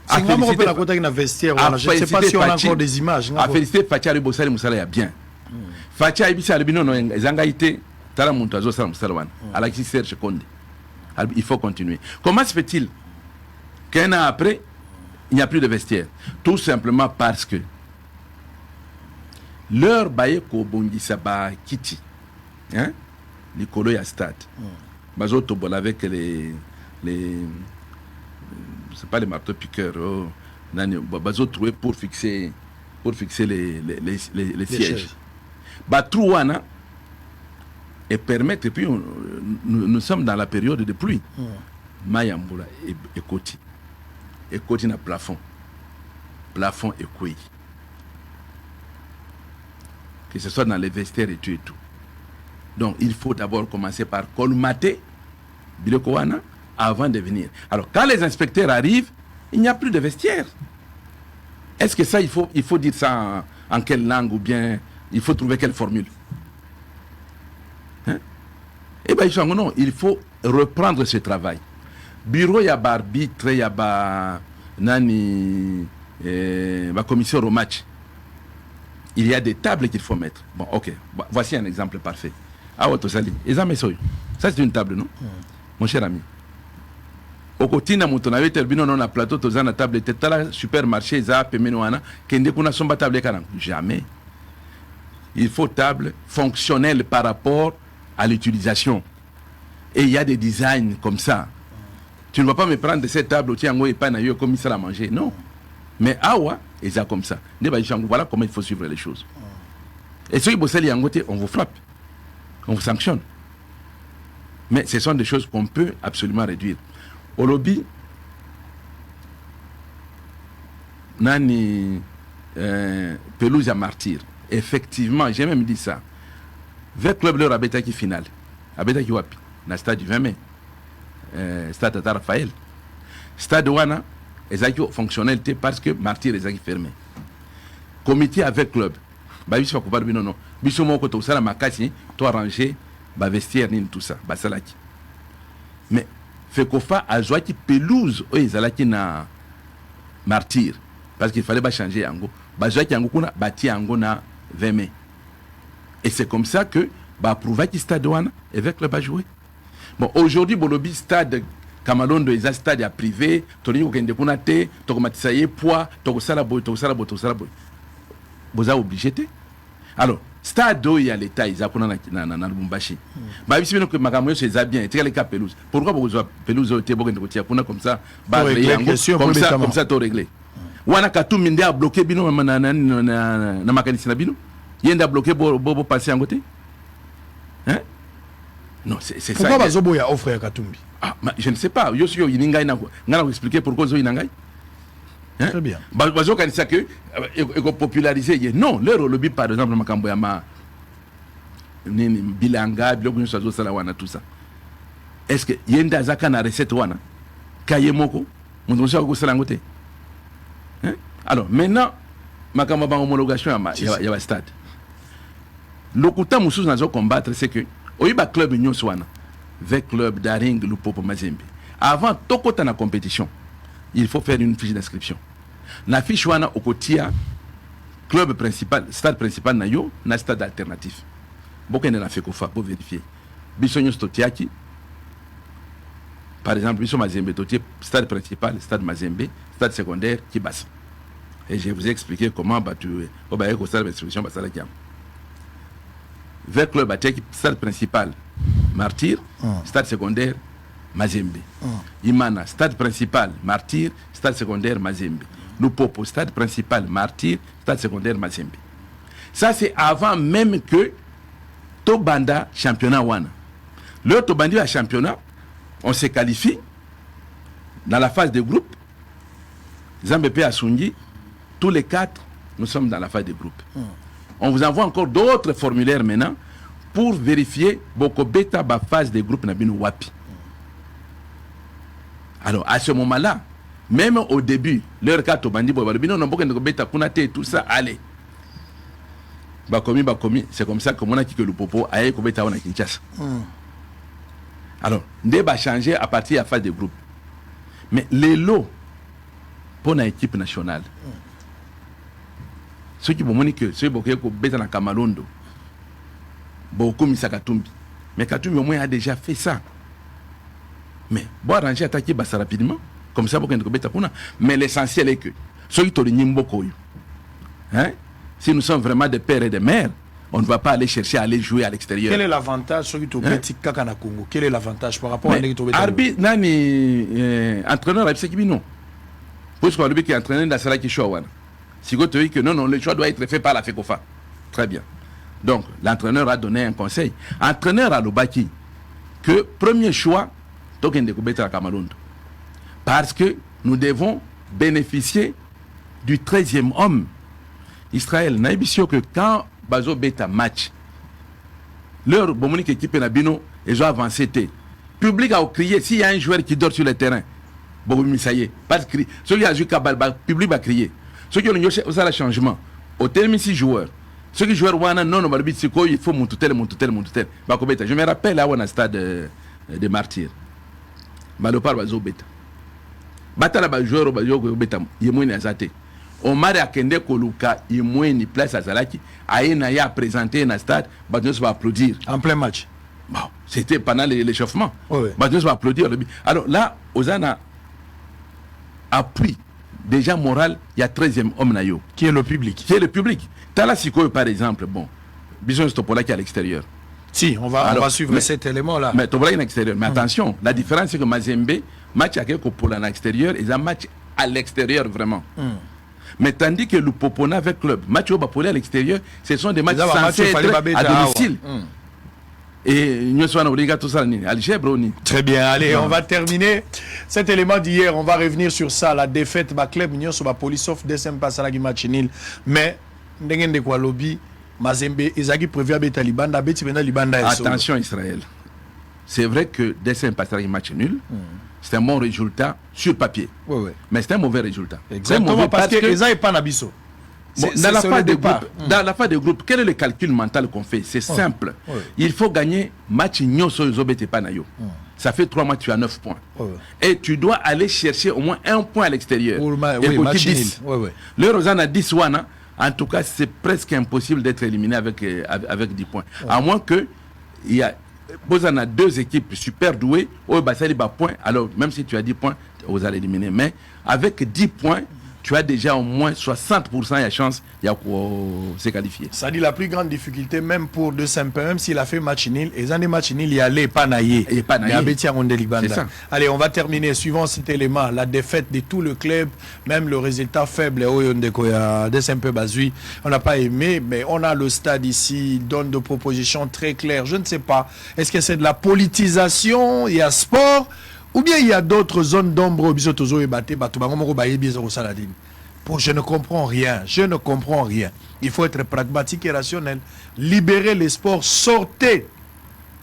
Je ne sais pas si on a encore des images. A félicité Fachi à Rebossale Moussala, il y a bien. Fachi a Ibissa Albino, Zangaïté, Tala Montazo, Salam Salwan, Alexis Serge Konde. Il faut continuer. Comment se fait-il qu'un an après, il n'y a plus de vestiaire? Tout simplement parce que leur baye ko bongisa ba kiti, hein, Nicolo ya stade. Bazo tobola avec les c'est pas les marteaux piqueurs, oh, bazo trouvé pour fixer les sièges. Ba trouana et permettre, et puis nous sommes dans la période de pluie. Mayambola et Koti. Et Koti na plafond et couille. Que ce soit dans les vestiaires et tout. Donc, il faut d'abord commencer par colmater Bilokowana avant de venir. Alors, quand les inspecteurs arrivent, il n'y a plus de vestiaire. Est-ce que ça, il faut dire ça en quelle langue ou bien il faut trouver quelle formule? Hein? Eh bien, non, il faut reprendre ce travail. Bureau, il y a arbitre, il y a commissaire au match. Il y a des tables qu'il faut mettre. Bon, ok. Voici un exemple parfait. Ah, ça, c'est une table, non? Mon cher ami. Au quotidien, on avait terminé dans plateau, dans la table, était là, supermarché, jamais. Il faut table fonctionnelle par rapport à l'utilisation. Et il y a des designs comme ça. Tu ne vas pas me prendre cette table, et pas comme ça à manger. Non. Mais awa, ils sont comme ça. Voilà comment il faut suivre les choses. Et ceux qui bossent les angotés, on vous frappe. On vous sanctionne. Mais ce sont des choses qu'on peut absolument réduire. Au lobby, nani pelouse à martyr. Effectivement, j'ai même dit ça. Vers club leur abeta qui finale. Abeta qui wapi. Na stade du 20 mai. Stade Tata Raphaël. Stade Wana, ils ont fonctionnalité parce que martyr est fermé. Comité avec club. Bah, je ne sais pas non, non. Biso moko to sala makasi, to arranger, ba vestiaire ni tout ça, ba salaki. Mais Fekofa a joué qui pelouse, ils allaient na martyr parce qu'il fallait pas changer ango. Ba joué qui ango kuna bati ango na 20 mai. Et c'est comme ça que ba prouver qui stade wana avec le ba jouer. Bon, aujourd'hui bolobi stade Kamalondo est un stade privé, toni okende kuna te, to komatisaye poids, to sala boy, to sala boy, to sala boy. Vous avez obligé. Alors, stade où il y a l'État, ils ont na Lubumbashi. Bah, ici, que Magamoyo, c'est bien. C'est le cas pelouse. Pourquoi vous avez pelouse au Tébou comme ça, comme ça, tout réglé. Ou on a qu'à tout minde à bloquer bino na mécanicien bino. Il y a bloqué pour passer en côté. Hein? Non, c'est ça. Pourquoi Bazobo a offert à Katumbi? Ah, je ne sais pas. Yo suis Yiningai na vous expliquer pourquoi Zo Yiningai. Hein? Très bien. Bazo quand ça que populariser. Non, leur lobby par exemple Makamboyama bilanga biloko so sala wana tout ça. Est-ce que yenda zaka na recette wana kayemoko mon so ko sala ngote? Hein? Alors maintenant makambo ba homologation ya ba stade. Lokuta mususu nazo combattre c'est que oyiba club union swana avec club Daring Lupopo Mazembe. Avant tokota na compétition, il faut faire une fiche d'inscription. La fiche wana okotia club principal, stade principal na yo, na stade alternatif. Bokene na Fekofa pour vérifier. Bisonyo stotiaki. Par exemple, biso Mazembe totie stade principal, stade Mazembe, stade secondaire Kibasa. Et je vous ai expliqué comment battu au baye ko stade d'inscription basala kiam. Vers club attaque stade principal Martyr, stade secondaire Mazembe. Imana, stade principal Martyr, stade secondaire Mazembe. Lupopo, stade principal Martyr, stade secondaire Mazembe. Ça c'est avant même que Tobanda championnat wana. Le Tobandi à championnat, on se qualifie dans la phase de groupe. Zambépé à Sungi, tous les 4, nous sommes dans la phase de groupe. On vous envoie encore d'autres formulaires maintenant pour vérifier Boko Beta ba phase de groupe Nabino Wapi. Alors à ce moment-là, même au début, leur cas Tobandi Bobino non Boko Beta Kunate et tout ça, allez. Bakomi, c'est comme ça que mon aki que le popo a été Beta on a Kinshasa. Alors, on va changer à partir de la phase de groupe. Mais les lots pour l'équipe nationale, ceux qui vont dire que ceux qui vont être dans Kamalondo, beaucoup mis à Katumbi. Mais Katumbi au moins a déjà fait ça. Mais bon arranger attaquer Bassa rapidement, comme ça beaucoup de gens. Mais l'essentiel est que ceux qui ont beaucoup, hein, si nous sommes vraiment des pères et des mères, on ne va pas aller chercher à aller jouer à l'extérieur. Quel est l'avantage ceux qui ont petit Kakana Congo? Quel est l'avantage par rapport à l'équipe? Arbitre nani entraîneur à Sekibino. Non. Parce qu'on qui est entraîneur dans Salaki Showan. Si vous dites que non, le choix doit être fait par la FECOFA. Très bien. Donc, l'entraîneur a donné un conseil. Entraîneur à l'Obaki, que premier choix, Token de Koubeta Kamalondo. Parce que nous devons bénéficier du 13e homme. Israël, n'a que quand Bazo Beta match, leur bomonique équipe Nabino, ils ont avancé. Public a crié, s'il y a un joueur qui dort sur le terrain, Bon, ça y est. Parce que ceux qui ont joué le public va crier. Ceux qui ont eu le changement, au terme 6 joueurs. Ceux qui jouent non, il faut mon tel. Je me rappelle là où on a stade de Martyrs. Malopar va zobeta. Batala ba joueur ba jogo beta yemweni azate. Omar akende koluka yemweni place azalaki aina ya présenter na stade, ba nous va applaudir en plein match. Bon, c'était pendant l'échauffement. Oui. Ba nous va applaudir. Alors là, Ozana appuie déjà moral, il y a 13e homme nayo qui est le public. Tala Siko par exemple, bon, Bison Stopola qui est à l'extérieur. Si, on va suivre cet élément-là. Mais Topola est à l'extérieur. Mais attention, la différence c'est que Mazembe, match à Kopola à l'extérieur, et un match à l'extérieur vraiment. Mais tandis que le Popona avec club, match au Bapolé à l'extérieur, ce sont des matchs censés être à domicile. Et très bien, allez, on va terminer cet élément d'hier. On va revenir sur ça. La défaite, ma club, Union sur la police, sauf deuxième passe à la match nul. Mais, n'engende quoi lobby, Mazembe, Ezagi prévu à Taliban, attention Israël. C'est vrai que deuxième passe à la match nul, c'est un bon résultat sur papier. Oui. Mais c'est un mauvais résultat. Exactement, parce que Eza n'est pas Nabiso. Bon, dans la phase de groupe, quel est le calcul mental qu'on fait? C'est simple. Il faut gagner match Nyoso Zobete Panayo. Ça fait 3 matchs, tu as 9 points. Et tu dois aller chercher au moins 1 point à l'extérieur. Et pour 10. Le Rosanna 10 Wana, en tout cas, c'est presque impossible d'être éliminé avec 10 points. À moins que il y a Bozana 2 équipes super douées, au Bassali bas points. Alors, même si tu as 10 points, vous allez éliminer. Mais avec 10 points, tu as déjà au moins 60% de chance de se qualifier. Ça dit la plus grande difficulté, même pour De Saint-Pé, même s'il a fait match nul, et dans les matchs nuls, il y a les panaillés. C'est ça. Allez, on va terminer. Suivant cet élément, la défaite de tout le club, même le résultat faible, De Saint-Pé Bazui, on n'a pas aimé, mais on a le stade ici, il donne des propositions très claires. Je ne sais pas, est-ce que c'est de la politisation, il y a sport, ou bien il y a d'autres zones d'ombre au bisotozo et baté, je ne comprends rien. Il faut être pragmatique et rationnel. Libérer les sports, sortez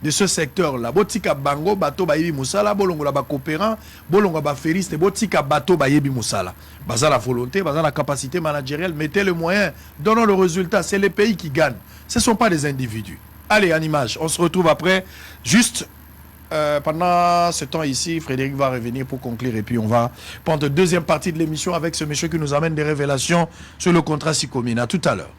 de ce secteur-là. Botika bango, bato bayebi musala, bolongo la ba coopérant, bolongo ba feriste, botika bato bayebi musala. Baza la volonté, baza la capacité managériale, mettez le moyen, donnons le résultat. C'est les pays qui gagnent. Ce ne sont pas des individus. Allez, en image, on se retrouve après. Juste pendant ce temps ici, Frédéric va revenir pour conclure et puis on va prendre la deuxième partie de l'émission avec ce monsieur qui nous amène des révélations sur le contrat Sikomina. Tout à l'heure.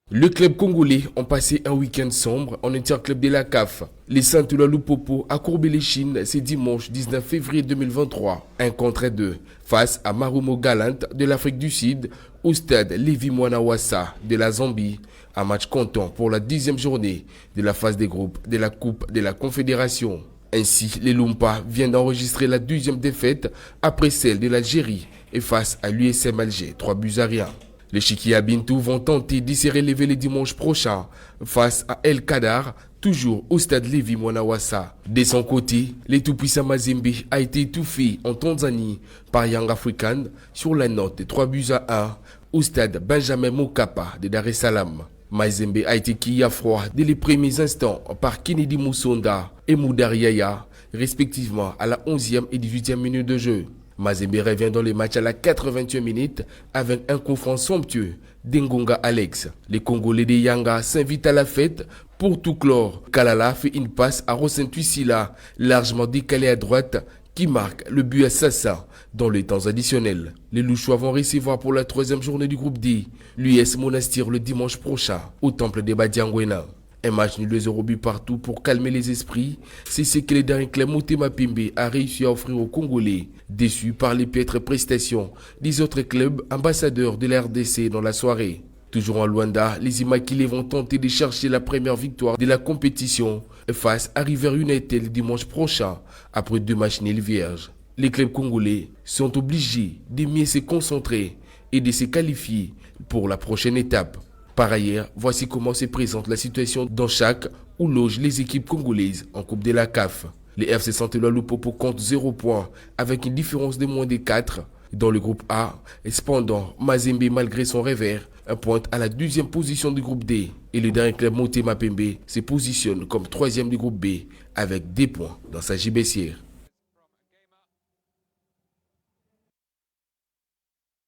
Le club congolais ont passé un week-end sombre en interclub de la CAF. Les Saint-Oula Lupopo a courbé les chines ce dimanche 19 février 2023, 1-2, face à Marumo Galant de l'Afrique du Sud au stade Lévi Mwanawasa de la Zambie. Un match comptant pour la 10e journée de la phase des groupes de la Coupe de la Confédération. Ainsi, les Lumpa viennent d'enregistrer la 12e défaite après celle de l'Algérie et face à l'USM Alger, 3-1. Les Chikia Bintou vont tenter d'y se relever le dimanche prochain face à El Kadar, toujours au stade Lévi Mwanawasa. De son côté, le tout-puissant Mazembe a été étouffé en Tanzanie par Young African sur la note de 3-1 au stade Benjamin Mokapa de Dar es Salaam. Mazembe a été quillé à froid dès les premiers instants par Kennedy Moussonda et Moudar Yaya, respectivement à la 11e et 18e minute de jeu. Mazembe revient dans le match à la 80e minute avec un coup franc somptueux d'Ngonga Alex. Les Congolais de Yanga s'invitent à la fête pour tout clore. Kalala fait une passe à Rosentuisila, largement décalé à droite, qui marque le but assassin dans les temps additionnels. Les Louchois vont recevoir pour la 3e journée du groupe D l'US Monastir le dimanche prochain au temple de Badiangwena. Un match nul 2-0 but partout pour calmer les esprits, c'est ce que le dernier club Motema Pembe a réussi à offrir aux Congolais, déçus par les piètres prestations des autres clubs ambassadeurs de la RDC dans la soirée. Toujours en Luanda, les Immaculés vont tenter de chercher la première victoire de la compétition face à River United le dimanche prochain, après 2 matchs nuls vierges. Les clubs congolais sont obligés de mieux se concentrer et de se qualifier pour la prochaine étape. Par ailleurs, voici comment se présente la situation dans chaque où logent les équipes congolaises en Coupe de la CAF. Les FC Saint-Éloi Lupopo comptent 0 points avec une différence de moins de 4. Dans le groupe A, cependant, Mazembe, malgré son revers, pointe à la 2e position du groupe D. Et le dernier club Motema Pembe se positionne comme 3e du groupe B avec 2 points dans sa gibecière.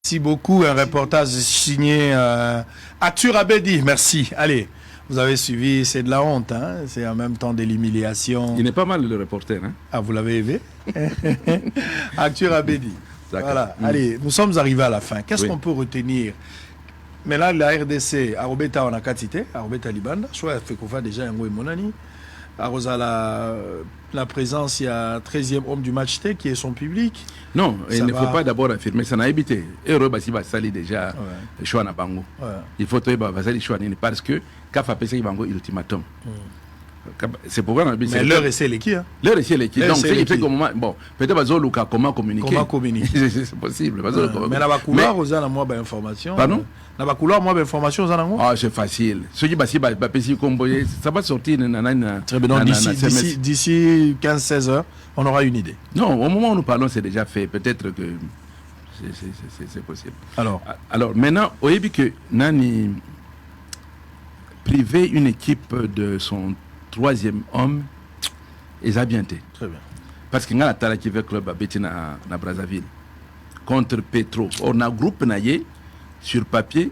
Merci beaucoup. Un reportage signé Arthur Abedi. Merci. Allez, vous avez suivi, c'est de la honte. Hein? C'est en même temps de l'humiliation. Il n'est pas mal le reporter. Hein? Ah, vous l'avez aimé? Arthur Abedi. Voilà. Allez, nous sommes arrivés à la fin. Qu'est-ce qu'on peut retenir? Mais là, la RDC, Arobeta, on a quantité. Arobeta Libanda. Soit fait qu'on fait déjà un gros monani. Arosa la présence, il y a 13e homme du match T qui est son public. Non, il ne faut pas d'abord affirmer, ça n'a évité. Heureux, bah, si va salir déjà le choix na bango. Il faut que va salir le choix parce que quand fait ça, il va ultimatum. C'est pourquoi on a mais l'heure c'est l'équipe. Hein? L'heure c'est l'équipe. Donc c'est fait comment bon, peut-être bazo Luka comment communiquer. Comment communiquer. C'est possible. Mais la couloir aux a moi information. Pardon? La couloir moi information aux a ah c'est facile. Ceux qui basi ba pesi comboyer, ça va sortir très bien. D'ici 15-16 heures, on aura une idée. Non, au moment où nous parlons, c'est déjà fait. Peut-être que c'est possible. Alors maintenant, au début que Nani privé une équipe de son troisième homme, ils ont bien été. Très bien. Parce qu'il y a un Tala qui veut club à Betina na Brazzaville contre Petro. On a un groupe naïe sur papier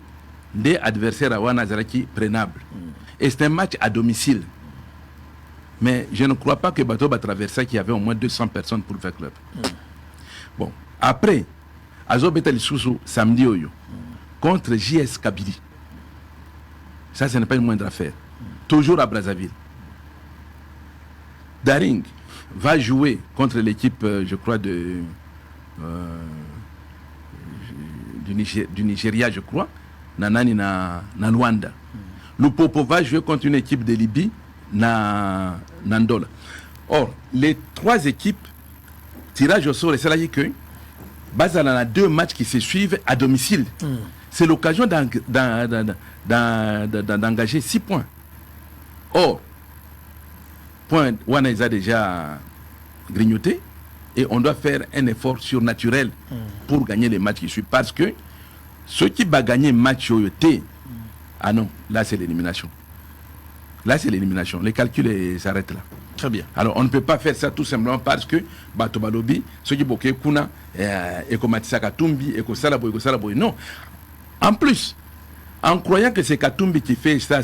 des adversaires à Wanazaraki prenables. Et c'est un match à domicile. Mais je ne crois pas que Bateau va traverser qu'il y avait au moins 200 personnes pour faire club. Bon, après, Azo Betel Soussou samedi Oyo contre JS Kabili. Ça, ce n'est pas une moindre affaire. Toujours à Brazzaville. Daring va jouer contre l'équipe, je crois, du Nigeria, je crois, Nanani na Luanda. Lupopo va jouer contre une équipe de Libye, Nandola. Or, les trois équipes, tirage au sort, et c'est là que Bazala a deux matchs qui se suivent à domicile. C'est l'occasion d'engager 6 points. Or, point Wana a déjà grignoté et on doit faire un effort surnaturel pour gagner les matchs qui suivent. Parce que ceux qui va gagner match au T, ah non, là c'est l'élimination. Là c'est l'élimination. Les calculs s'arrêtent là. Très bien. Alors on ne peut pas faire ça tout simplement parce que Batobalobi, ceux qui boquent Kuna, et comme Matissa Katumbi, et comme Salaboy, non. En plus, en croyant que c'est Katumbi qui fait ça.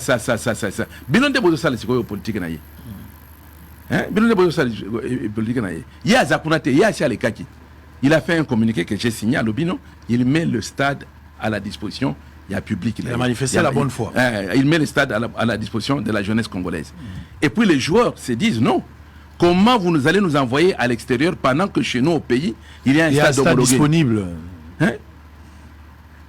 Bilan de Bozo Sal, c'est quoi politique naïe? Bilan de Bozo Sal, politique naïe. Il y a Zakunate, il y a Sialekaki. Il a fait un communiqué que j'ai signé à l'Obino. Il met le stade à la disposition. Il y a public. Il a manifesté la bonne foi. Il met le stade à la disposition de la jeunesse congolaise. Et puis les joueurs se disent non. Comment vous allez nous envoyer à l'extérieur pendant que chez nous au pays, il y a un stade homologué disponible.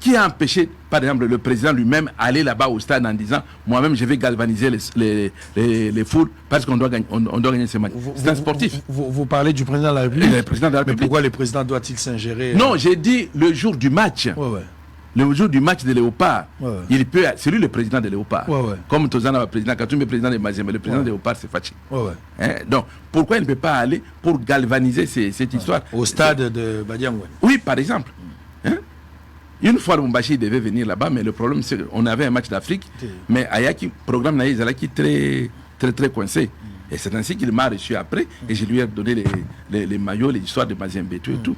Qui a empêché, par exemple, le président lui-même aller là-bas au stade en disant moi-même je vais galvaniser les foules parce qu'on doit gagner ce match. C'est un sportif. Vous parlez du président de la République. Le président de la République. Mais pourquoi le président doit-il s'ingérer? Non, j'ai dit le jour du match. Le jour du match de Léopard, il peut, c'est lui le président de Léopard. Comme Tozana, le président Katumbi, le président de Mazembe, le président de Léopard, c'est Fachi. Donc, pourquoi il ne peut pas aller pour galvaniser cette histoire? Au stade de Badiangoué. Oui, par exemple. Une fois, Mbashi devait venir là-bas, mais le problème, c'est qu'on avait un match d'Afrique, mais Ayaki, programme Naïzalaki, très coincé. Et c'est ainsi qu'il m'a reçu après, et je lui ai donné les maillots, les histoires de Mazembe et tout.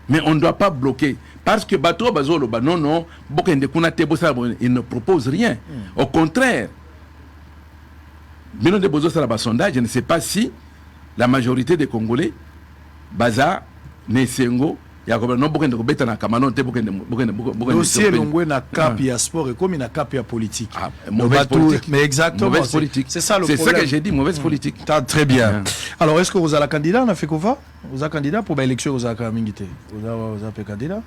Mais on ne doit pas bloquer. Parce que Bato Bazolo, non, il ne propose rien. Au contraire, Bino de Bozo Salaba sondage, je ne sais pas si la majorité des Congolais, Baza, Nesengo, dossier Longwe na cap ya sport et comme il na cap ya politique. Mauvaise politique. Mais exactement. Mauvaise politique. C'est ça le problème. C'est ça que j'ai dit, mauvaise politique. Très bien. Alors, est-ce que vous avez la candidat, on a fait quoi? Vous avez candidat pour l'élection, vous avez Mingité? Vous avez candidat?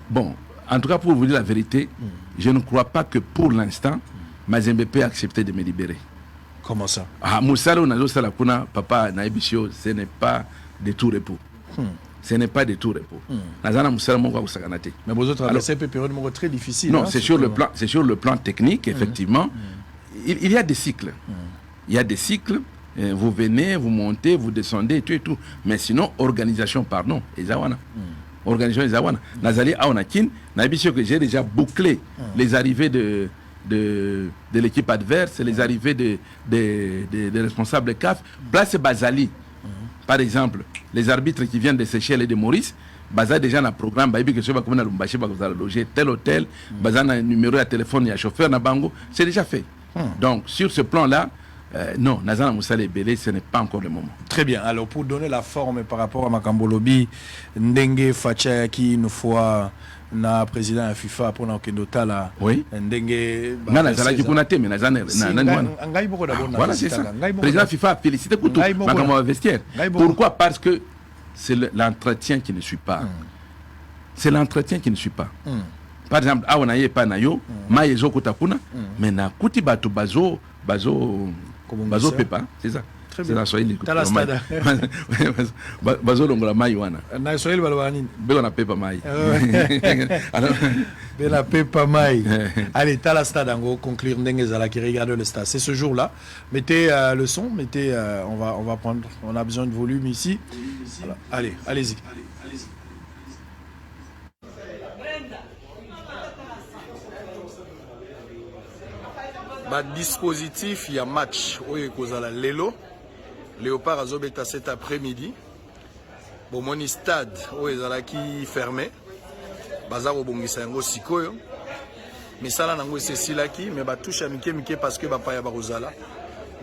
Bon, en tout cas, pour vous dire la vérité, je ne crois pas que pour l'instant, Mazembe peut accepter de me libérer. Comment ça? Moussalo Nazo Salakuna, papa Naibisio, ce n'est pas de tout repos. Ce n'est pas de tout repos. Mais vous autres traversez une période très difficile. Non, c'est sur le plan technique, effectivement. Il y a des cycles. Il y a des cycles. Vous venez, vous montez, vous descendez, et tout. Mais sinon, organisation, pardon, Ezawana. Organisation Ezawana. Nazali Aonakin, Naibisio que j'ai déjà bouclé les arrivées de l'équipe adverse, les arrivées des responsables CAF. Place Bazali. Par exemple, les arbitres qui viennent de Seychelles et de Maurice, baza déjà na programme ba que ba comme na Lumbashi ba loger tel hôtel, baza na numéro de téléphone ya chauffeur na bango, c'est déjà fait. Donc sur ce plan-là, non, Nazana Moussale Belé, ce n'est pas encore le moment. Très bien. Alors pour donner la forme par rapport à Makambolobi, Ndenge Facha qui une fois na président de FIFA pour na Okendota là. Oui. Ndenge. Nana Zala Kikunate mais Nazana Ngai boko d'abord. Voilà c'est ça. Président FIFA a félicité pour tout. Makamba vestiaire. Pourquoi? Parce que c'est l'entretien qui ne suit pas. C'est l'entretien qui ne suit pas. Par exemple, a on a pas na yo, ma yezo kotakuna, mais na kuti bato bazo pepa, c'est ça. C'est la Swahili. Bazo longola mai wana. Na Swahili balwani. Belo na pepa mai. Bela pepa mai. Allez, t'as la stade en conclure Ndenge Zala qui regarde le stade. C'est ce jour-là. Mettez le son, mettez on va prendre, on a besoin de volume ici. Voilà. Allez, allez-y. Dispositif, il y a match au Lelo. Léopard a zobeta cet après-midi. Bon, mon stade où est qui fermé. Bazar au Bongisango Sikoyo. Mais ça là, c'est Silaki. Mais bah touche à Mike parce que Bapaya Barozala.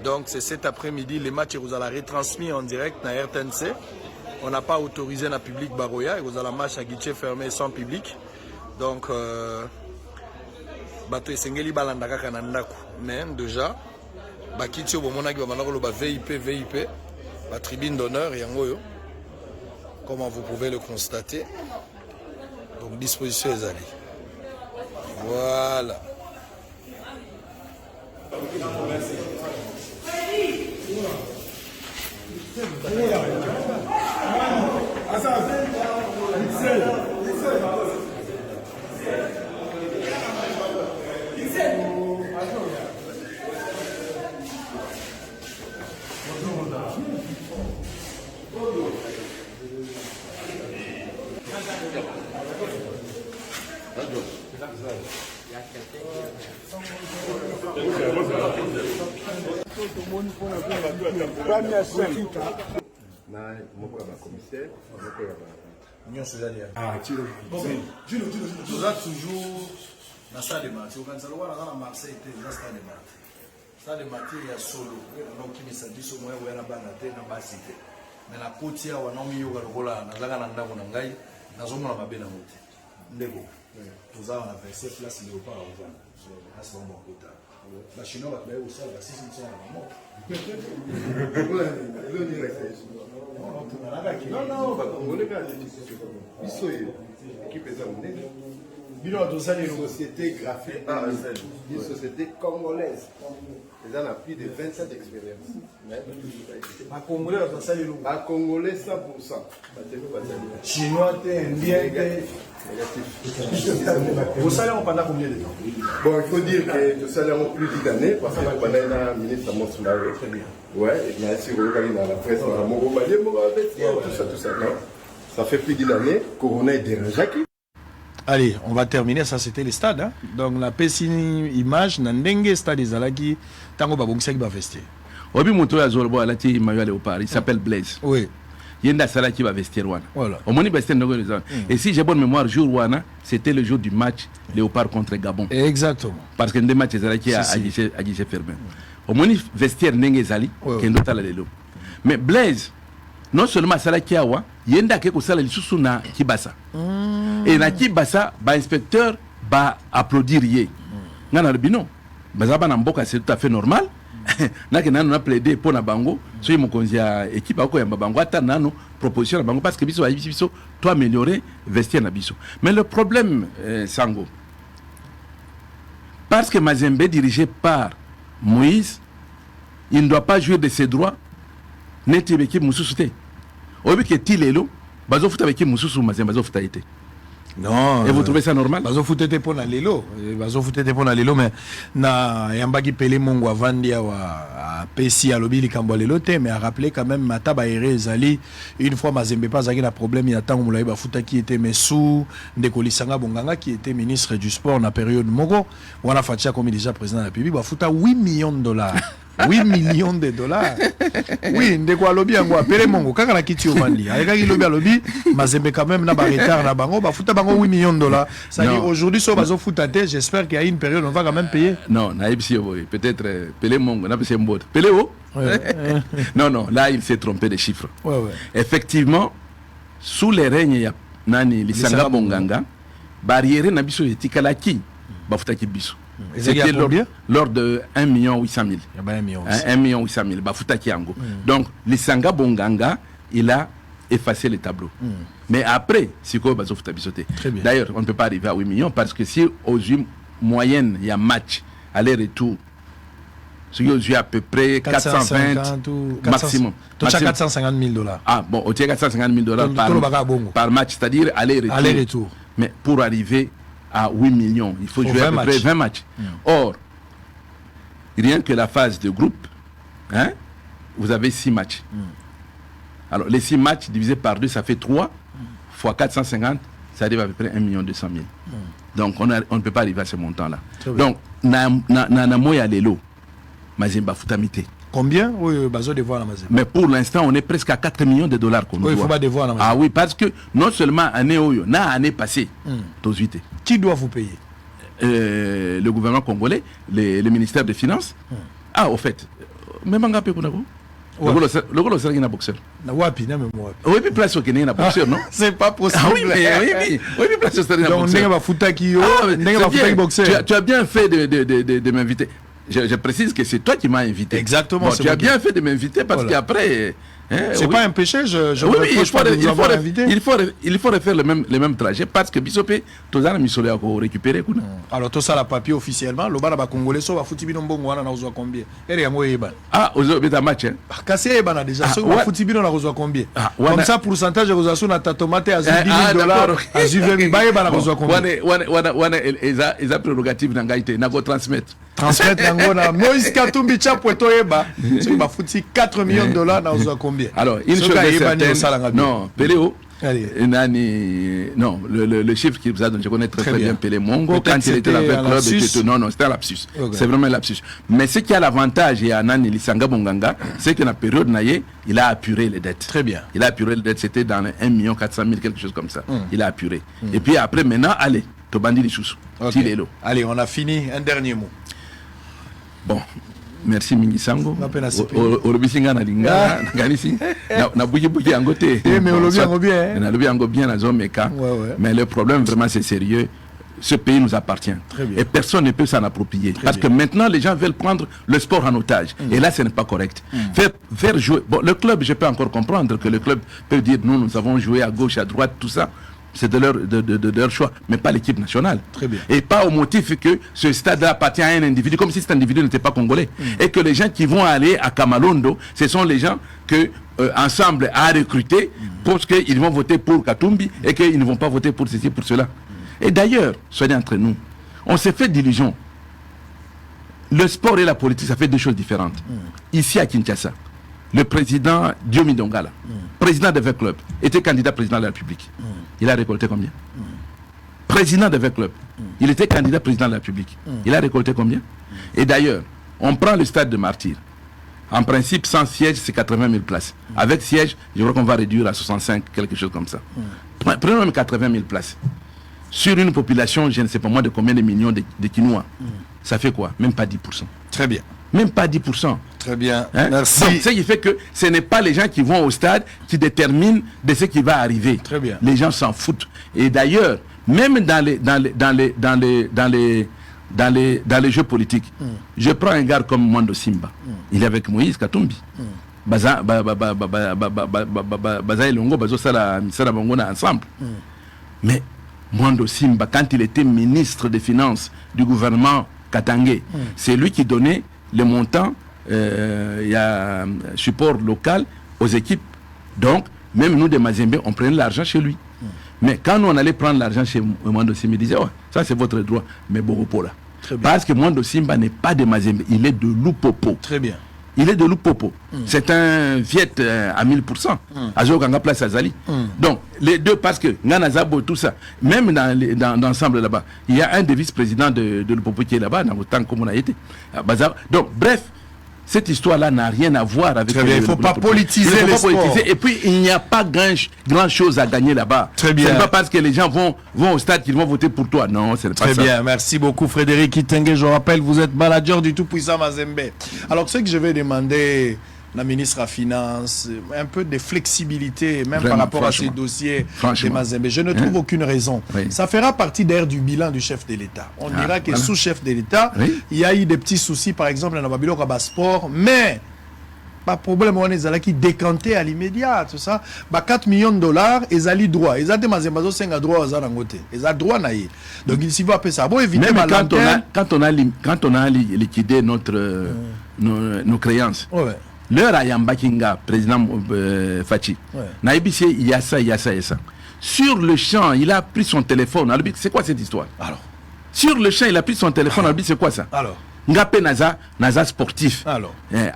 Donc c'est cet après-midi. Les matchs vous allez retransmis en direct dans RTNC. On n'a pas autorisé le public Baroya. Et vous allez match à guichet fermé sans public. Donc bato esengeli balandaka kana ndako mais déjà bakiti obomonaki bamanako ba VIP ba tribune d'honneur yango yo comme vous pouvez le constater. Donc disposition ezali voilà. Toujours dans la salle de Marty. Au Marseille, dans la salle de Marty. Ça de Marty, il y a solo. Donc, il s'est dit au moins où il y a un banate, un basité. Mais la côte, il y a un homme qui a un peu de vous avez versé place Léopard à Ouvana. À ce moment là. La Chinoise va au sol, la 6 sont à la mort. Non, on est pas équipe une société graphique, une société congolaise. Ils ont plus de 27 d'expérience. À Congolais 100%. Chinois, Indien, vous savez pendant combien de temps? Bon, il faut dire que nous savons plus d'10 années parce que pendant un ministre à Montsoumaré. Ouais, il y a aussi dans la presse, tout ça. Ça fait plus d'1 année. Corona est dérangé. Allez, on va terminer. Ça, c'était les stades. Hein? Donc, la Pessini image, Nandenge stade Zalaki, Tango Babongsa qui va vestir. Obi Moto ya Zorbo alati mayo Léopard, il s'appelle Blaise. Oui. Yenda Sala qui va vestir Wana. Voilà. Au Moni Bestin Et si j'ai bonne mémoire, jour Wana, c'était le jour du match Léopard contre Gabon. Exactement. Parce que des matchs Zalaki a guichet fermé. Au Moni vestiaire Nenge Zali, qui est notre Lelo. Mais Blaise, non seulement Sala Kiawa, Yenda Keko Sala Lisusu na Kibasa. Et na Kibasa, ba inspecteur ba applaudir yé. Ngana le bino. Bazaba na mboka c'est tout à fait normal. Naki nano na plaidé pour na bango, so yimo konzia équipe ako ya bango ata nano proposition na bango parce que biso to améliorer vestiaire na biso. Mais le problème Sango, parce que Mazembe dirigé par Moïse, il ne doit pas jouir de ses droits. Neti équipe mususu. Obi ke tilelo, bazo futa équipe mususu Mazembe bazo futa été. Non. Et vous trouvez ça normal? Bazo foutete pour na lelo. Bazo foutete pour na lelo, mais na yambaki pele mongo avandi à Pessi à lobby likambo lelo te, mais à rappeler quand même Mataba Ere Zali une fois Mazembe pas zaki na problème il y a tant moulaï ba futa qui était Messou Ndeko Lisanga Bonganga qui était ministre du sport na période Mogo. Wana Fatia comme déjà président de la République ba futa $8 millions. 8 millions de dollars. Oui, ndeko alobi yango apele mongo kaka na kiti ovandi. Ayeka ki lobi alobi Mazembe quand même na ba retard na bango, ba futa bango 8 millions de dollars. Ça dit aujourd'hui so bazo futa te, j'espère qu'il y a une période on va quand même payer. Non, na ebisi peut-être Pelé mongo na pese mbot. Pelé o? Non, là il s'est trompé de chiffres. Ouais. Effectivement, sous les règnes ya nani Lisanga Bonganga, barrière na biso etikala ki ba futa ki biso. C'était lors de 1 800 000. 1 800 000. Donc, Lisanga Bonganga, il a effacé le tableau. Mais après, c'est quoi D'ailleurs, on ne peut pas arriver à 8 millions parce que si aux yeux moyennes, il y a match, aller-retour, c'est aux yeux à peu près 420 maximum. Tu as 450 000 dollars. Ah bon, tu as 450 000 dollars par match, c'est-à-dire aller-retour. Mais pour arriver à 8 millions, il faut jouer à peu près 20 matchs. Or, rien que la phase de groupe, hein, vous avez 6 matchs. Alors, les 6 matchs divisés par 2, ça fait 3 fois 450, ça arrive à peu près 1 200 000. Donc, on ne peut pas arriver à ce montant-là. Donc, na moya lelo, Mazemba futamite. Combien? Oui, bazo de voir la Mazemba. Mais pour l'instant, on est presque à 4 millions de dollars qu'on doit. Il faut pas devoir la Mazemba. Ah oui, parce que non seulement année oyo, na année passée, qui doit vous payer? Le gouvernement congolais, le ministère des Finances. Ah, au fait, même en Gapé, le golo c'est un boxeur. Oui, puis place au Kenya, un boxeur, non? C'est pas possible. Ah oui, puis place au Kenya, un boxeur. Tu as bien fait de m'inviter. Je précise que c'est toi qui m'as invité. Exactement. Bon, tu as bien fait de m'inviter parce qu'après... c'est pas un péché, il faut refaire le même trajet parce que Bissopé, tous les missolés à récupérer. Alors, tout ça, la papier officiellement, le bar congolais, ça va foutre bien bon, on a besoin combien? Ah, vous avez un match. Cassé, déjà, ça va foutre bien, on a besoin combien? Comme ça, pourcentage de réalisation, on a tomate à 10 000 $, à 10 000 $, on a besoin combien? Ils ont prérogative dans Gaïté, n'a pas transmettre. Transmettre dans Moïse Katumbi Chapueto Eba, il va foutre 4 millions de $, on a besoin combien? Alors, une chose est certaine, non, Péléo, non, le chiffre qu'il vous a donné, je connais très bien Pelé Mongo, quand il était avec le club, non, c'était un lapsus. C'est vraiment un lapsus. Mais ce qui a l'avantage, il y a Nani Lisanga Bonganga, c'est que dans la période Naye, il a apuré les dettes. Très bien. Il a apuré les dettes, c'était dans 1 400 000, quelque chose comme ça. Il a apuré. Et puis après, maintenant, allez, Tobandi Lichoussou. Allez, on a fini. Un dernier mot. Bon. Merci Mingisango. Olobisinga na linga nganisi na buki angote. Mais olobi ango bien. Na lobi ango bien na zomeka. Mais le problème vraiment c'est sérieux. Ce pays nous appartient. Et personne ne peut s'en approprier. Parce que maintenant les gens veulent prendre le sport en otage. Et là ce n'est pas correct. Faire jouer. Bon, le club, je peux encore comprendre que le club peut dire nous avons joué à gauche, à droite, tout ça. C'est de leur choix, mais pas l'équipe nationale. Très bien. Et pas au motif que ce stade-là appartient à un individu, comme si cet individu n'était pas congolais. Et que les gens qui vont aller à Kamalondo, ce sont les gens que Ensemble a recruté parce qu'ils vont voter pour Katumbi et qu'ils ne vont pas voter pour ceci, pour cela. Et d'ailleurs, soyez entre nous, on s'est fait d'illusions. Le sport et la politique, ça fait deux choses différentes. Ici à Kinshasa, le président Diomi Dongala, président de V Club, était candidat président de la République. Il a récolté combien? Président de V Club, il était candidat président de la République. Il a récolté combien? Et d'ailleurs, on prend le stade de Martyr. En principe, sans siège, c'est 80 000 places. Avec siège, je crois qu'on va réduire à 65, quelque chose comme ça. Prenons même 80 000 places. Sur une population, je ne sais pas moi de combien de millions de Quinois. Ça fait quoi? Même pas 10%. Très bien. Même pas 10%. Très bien. Hein? Merci. Donc, ce qui fait que ce n'est pas les gens qui vont au stade qui déterminent de ce qui va arriver. Très bien. Les gens s'en foutent. Et d'ailleurs, même dans les jeux politiques, je prends un gars comme Mwando Simba. Il est avec Moïse Katumbi. Baza Elongo, Bazo Sala Bangona ensemble. Mais Mwando Simba, quand il était ministre des Finances du gouvernement Katangé, c'est lui qui donnait le montant, il y a support local aux équipes. Donc, même nous de Mazembe, on prenait l'argent chez lui. Mais quand nous, on allait prendre l'argent chez Mwando Simba, il disait, ouais, ça c'est votre droit, mais Boropo là. Parce que Mwando Simba n'est pas de Mazembe, il est de Lupopo. Très bien. Il est de Lupopo. C'est un Viet à 1000%. Azo Ganga Place Azali. Donc, les deux, parce que Nganazabo, tout ça, même dans l'ensemble là-bas, il y a un des vice-présidents de Lupopo qui est là-bas, dans le temps comme on a été. Donc, bref, cette histoire-là n'a rien à voir avec... Très bien, il ne faut pas politiser les sports. Et puis, il n'y a pas grand-chose à gagner là-bas. Très bien. Ce n'est pas parce que les gens vont au stade qu'ils vont voter pour toi. Non, ce n'est pas ça. Très bien, merci beaucoup Frédéric Kitenge. Je rappelle, vous êtes manager du tout-puissant Mazembe. Alors, ce que je vais demander... la ministre à Finances, un peu de flexibilité, même par rapport à ces dossiers de Mazembe. Je ne trouve aucune raison. Oui. Ça fera partie d'ailleurs du bilan du chef de l'État. On dira que sous chef de l'État, il y a eu des petits soucis, par exemple, dans le Babylon Sport, mais pas de problème, on est qui décanté à l'immédiat, tout ça. 4 millions de dollars, ils ont droit. Ils ont des Mazembe, ils ont droit aux Arangote. Ils ont droit. Donc, il va appeler ça. Bon, évidemment, quand on a liquidé nos créances, l'heure à Yambakinga, président Fachi, Naïbissé, il y a ça. Sur le champ, il a pris son téléphone. C'est quoi cette histoire? Alors, sur le champ, il a pris son téléphone. C'est quoi ça? Alors, Ngapé Naza sportif. Alors, très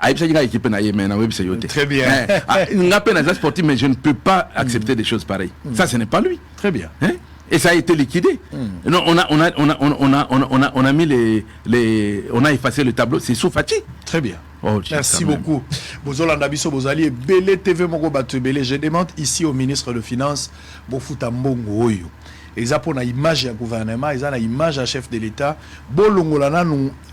bien. Ngapé Naza sportif, mais je ne peux pas accepter des choses pareilles. Ça, ce n'est pas lui. Très bien. Et ça a été liquidé. Non, on a mis on a effacé le tableau. C'est sous Fachi. Très bien. Oh, merci beaucoup. Bozolanda biso bozali Belé TV moko batu Belé. Je demande ici au ministre de Finances bofuta mbongo oyo. Exact na image ya gouvernement, ils ont la image à chef de l'État. Bolongolana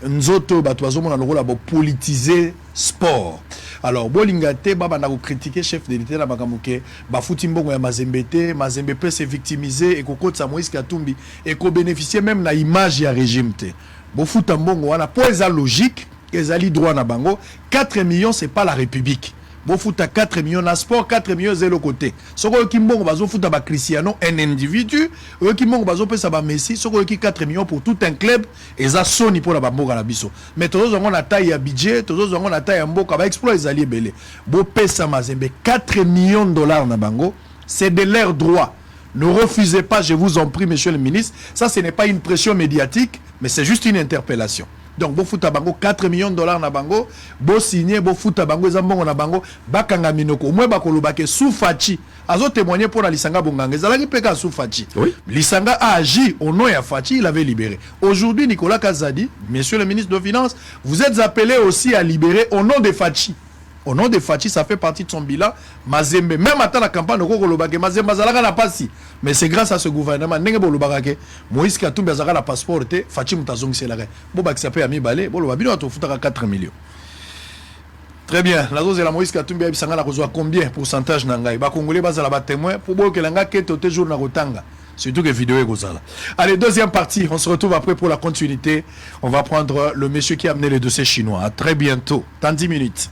nzoto batu bazomona lokola bo politiser sport. Alors bolingate baba na ko critiquer chef de l'État na bakamuke bafuti mbongo ya Mazembe, Mazembe peut se victimiser et kokotsa Moïse Katumbi et ko bénéficier même na image ya régime te. Bofuta mbongo wana po eza logique. Ezali droit na bango 4 millions c'est pas la République. Bo futa 4 millions na sport 4 millions zéro côté. Soko ki mbongo bazo futa ba Cristiano un individu, ki mbongo bazo pesa ba Messi, soko ki 4 millions pour tout un club eza soni pour la bamboka na biso. Mais tozo zongo na taille ya budget, tozo zongo na taille ya mboka ba exploit ezali ebele. Bo pesa Mazembe 4 millions de dollars na bango, c'est de leur droit. Ne refusez pas, je vous en prie monsieur le ministre, ça ce n'est pas une pression médiatique, mais c'est juste une interpellation. Donc, bo futa bango 4 millions de dollars na bango, bo signé, bo futa bango ezambongo na bango, bakanga minoko. Mwe bakolobake sous Fachi. Azo témoigner pour la Lisanga Bonganga. Ezalaki peka sous Fachi. Oui. Lisanga a agi au nom de Fachi, il avait libéré. Aujourd'hui, Nicolas Kazadi, monsieur le ministre de Finances, vous êtes appelé aussi à libérer au nom de Fachi. Au nom de Fachi, ça fait partie de son bilan. Mazembe, même à la campagne, Mazembe Zalaga n'a pas si. Mais c'est grâce à ce gouvernement. Moïse Katumbi a la passeport, Fachi Moutazong c'est la reine. Boba qui s'appelle Ami Balé, Bolobabino a tout 4 millions. Très bien. La dose de la Moïse Katumbi a besoin combien pourcentage nangai? Ba Congolais basa la témoin pour que l'anga kete te jour na rotanga. Surtout que vidéo est gozala. Allez, deuxième partie. On se retrouve après pour la continuité. On va prendre le monsieur qui a amené les dossiers chinois. À très bientôt. Dans 10 minutes.